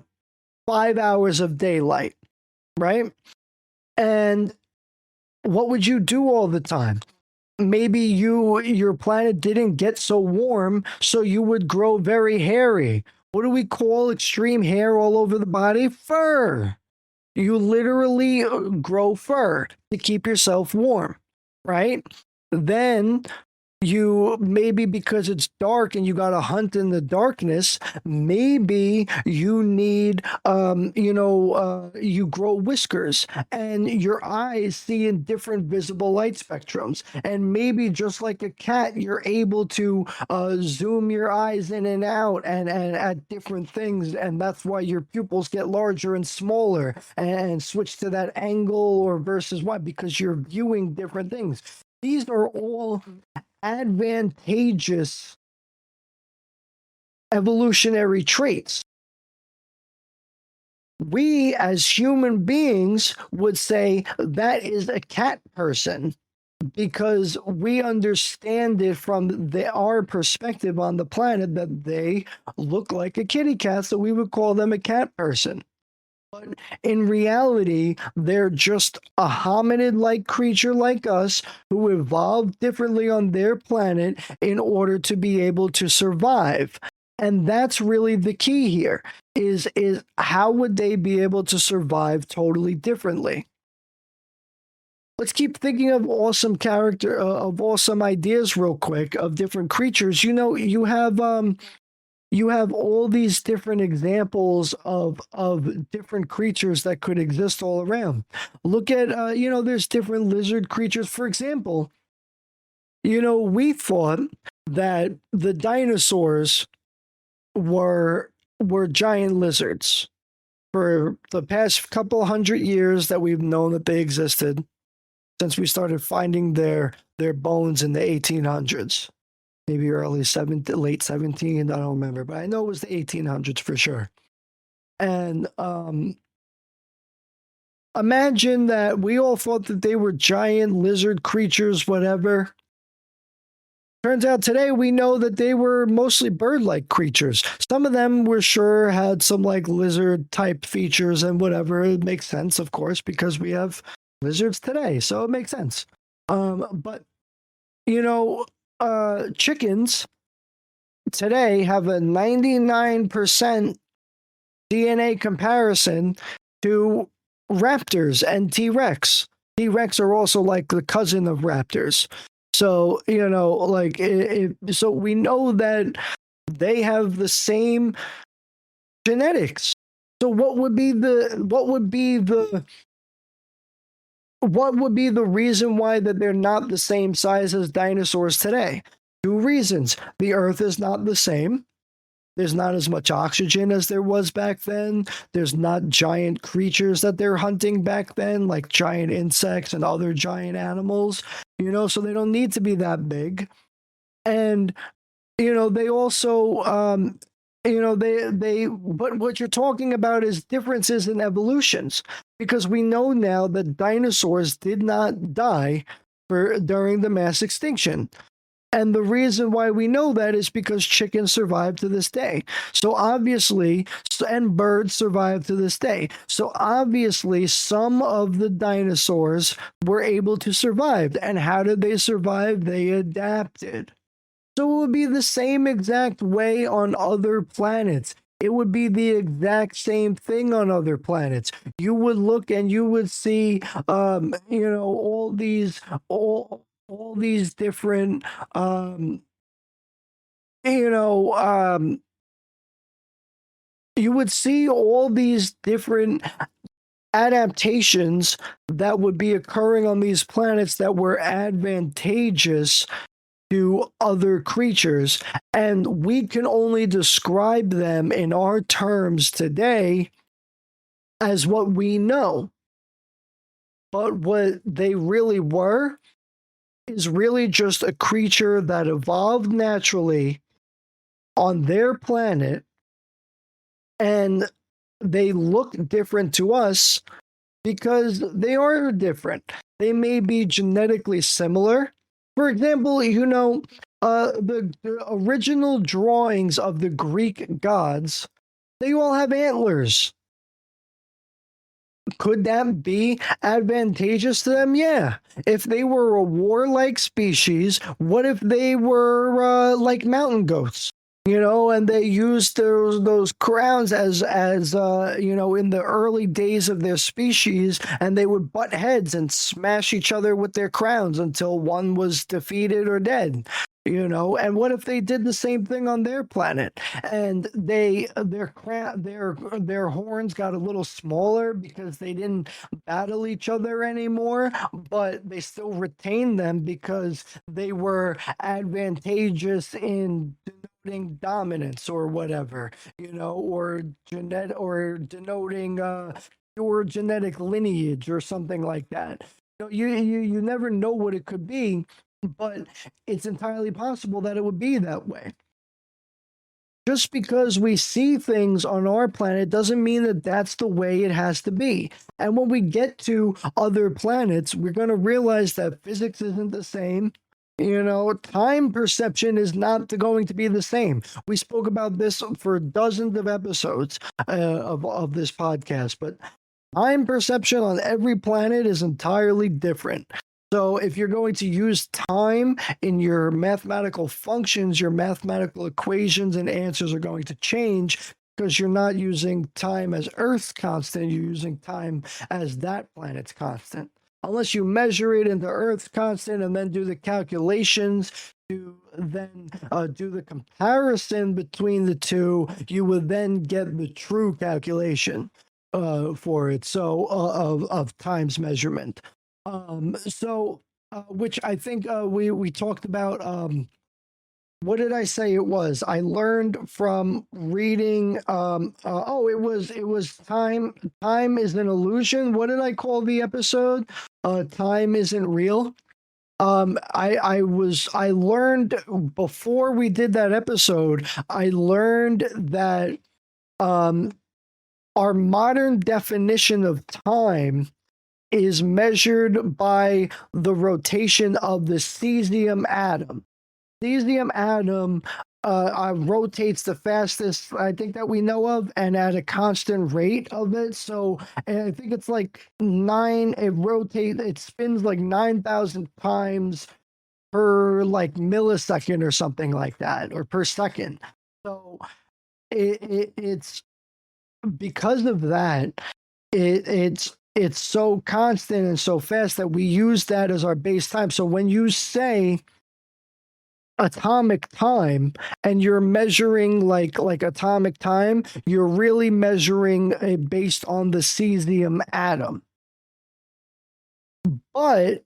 5 hours of daylight, right? And what would you do all the time? Maybe your planet didn't get so warm, so you would grow very hairy. What do we call extreme hair all over the body? Fur. You literally grow fur to keep yourself warm, right? Then you maybe, because it's dark and you got to hunt in the darkness, maybe you need you grow whiskers and your eyes see in different visible light spectrums, and maybe just like a cat, you're able to zoom your eyes in and out and at different things, and that's why your pupils get larger and smaller and switch to that angle, or versus why, because you're viewing different things. These are all advantageous evolutionary traits. We as human beings would say that is a cat person because we understand it from our perspective on the planet, that they look like a kitty cat, so we would call them a cat person. But in reality, they're just a hominid-like creature like us who evolved differently on their planet in order to be able to survive. And that's really the key here, is how would they be able to survive totally differently? Let's keep thinking of awesome ideas real quick of different creatures. You have you have all these different examples of different creatures that could exist all around. Look at there's different lizard creatures. For example, we thought that the dinosaurs were giant lizards for the past couple hundred years that we've known that they existed, since we started finding their bones in the 1800s, maybe late 17. I don't remember, but I know it was the 1800s for sure. And imagine that we all thought that they were giant lizard creatures, whatever. Turns out today we know that they were mostly bird-like creatures. Some of them were sure had some like lizard type features and whatever. It makes sense, of course, because we have lizards today, so it makes sense. But chickens today have a 99% DNA comparison to raptors and T-Rex. T-Rex are also like the cousin of raptors. So, so we know that they have the same genetics. So what would be the reason why that they're not the same size as dinosaurs today? Two reasons. The Earth is not the same. There's not as much oxygen as there was back then. There's not giant creatures that they're hunting back then, like giant insects and other giant animals, so they don't need to be that big. And, they also, but what you're talking about is differences in evolutions, because we know now that dinosaurs did not die during the mass extinction. And the reason why we know that is because chickens survive to this day. So obviously, and birds survive to this day. So obviously, some of the dinosaurs were able to survive. And how did they survive? They adapted. So it would be the same exact way on other planets. It would be the exact same thing on other planets. You would look and you would see, all these different you would see all these different adaptations that would be occurring on these planets that were advantageous to other creatures, and we can only describe them in our terms today as what we know. But what they really were is really just a creature that evolved naturally on their planet, and they look different to us because they are different. They may be genetically similar. For example, the original drawings of the Greek gods, they all have antlers. Could that be advantageous to them? Yeah. If they were a warlike species, what if they were like mountain goats? And they used those crowns as in the early days of their species, and they would butt heads and smash each other with their crowns until one was defeated or dead. And what if they did the same thing on their planet, and their horns got a little smaller because they didn't battle each other anymore, but they still retained them because they were advantageous in denoting dominance or whatever, or denoting pure genetic lineage or something like that. You never know what it could be, but it's entirely possible that it would be that way. Just because we see things on our planet doesn't mean that that's the way it has to be. And when we get to other planets, we're going to realize that physics isn't the same. Time perception is not going to be the same. We spoke about this for dozens of episodes of this podcast, but time perception on every planet is entirely different. So if you're going to use time in your mathematical functions, your mathematical equations and answers are going to change, because you're not using time as Earth's constant, you're using time as that planet's constant. Unless you measure it into Earth's constant and then do the calculations to then do the comparison between the two, you would then get the true calculation for it. So of times measurement. Which I think we talked about. What did I say it was? I learned from reading. It was time. Time is an illusion. What did I call the episode? Time isn't real. I learned before we did that episode, I learned that um our modern definition of time is measured by the rotation of the cesium atom. Cesium atom rotates the fastest I think that we know of, and at a constant rate of it. So, and I think it's like it spins like 9,000 times per like millisecond or something like that, or per second. So it's because of that, it's so constant and so fast that we use that as our base time. So when you say atomic time and you're measuring like atomic time, you're really measuring it based on the cesium atom. But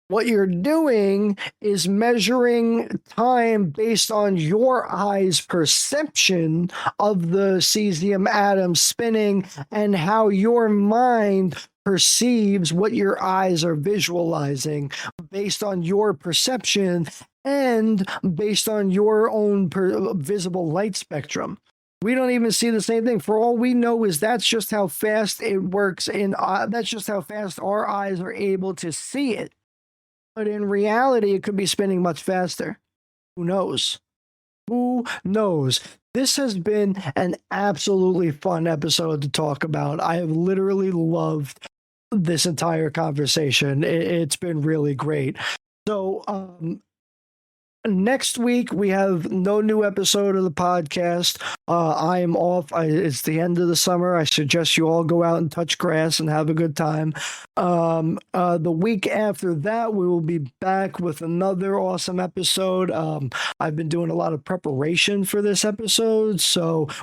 what you're doing is measuring time based on your eye's perception of the cesium atom spinning and how your mind perceives what your eyes are visualizing based on your perception and based on your own visible light spectrum. We don't even see the same thing. For all we know is that's just how fast it works that's just how fast our eyes are able to see it. But in reality, it could be spinning much faster. Who knows? Who knows? This has been an absolutely fun episode to talk about. I have literally loved this entire conversation. It's been really great. So, next week we have no new episode of the podcast. I am off. It's the end of the summer. I suggest you all go out and touch grass and have a good time. The week after that, we will be back with another awesome episode. I've been doing a lot of preparation for this episode,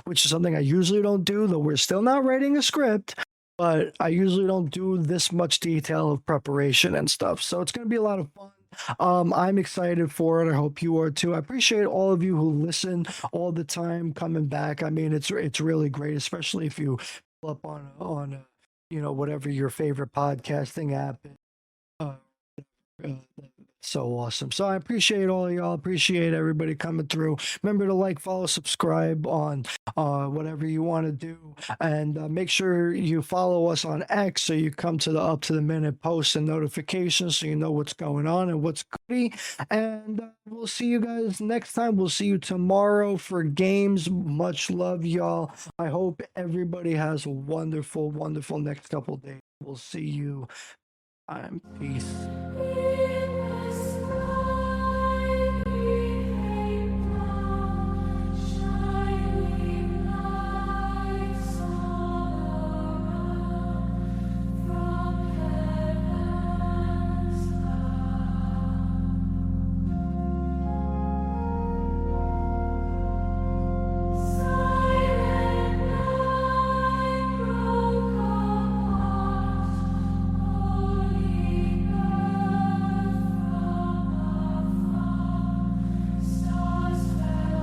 which is something I usually don't do, though we're still not writing a script. But I usually don't do this much detail of preparation and stuff. So it's going to be a lot of fun. I'm excited for it. I hope you are too. I appreciate all of you who listen all the time coming back. I mean, it's really great, especially if you pull up on whatever your favorite podcasting app is. Uh, so awesome. So I appreciate all of y'all. Appreciate everybody coming through. Remember to like, follow, subscribe on whatever you want to do, and make sure you follow us on X so you come to the up to the minute posts and notifications so you know what's going on and what's goody. And we'll see you guys next time. We'll see you tomorrow for games. Much love, y'all. I hope everybody has a wonderful, wonderful next couple days. We'll see you. Peace.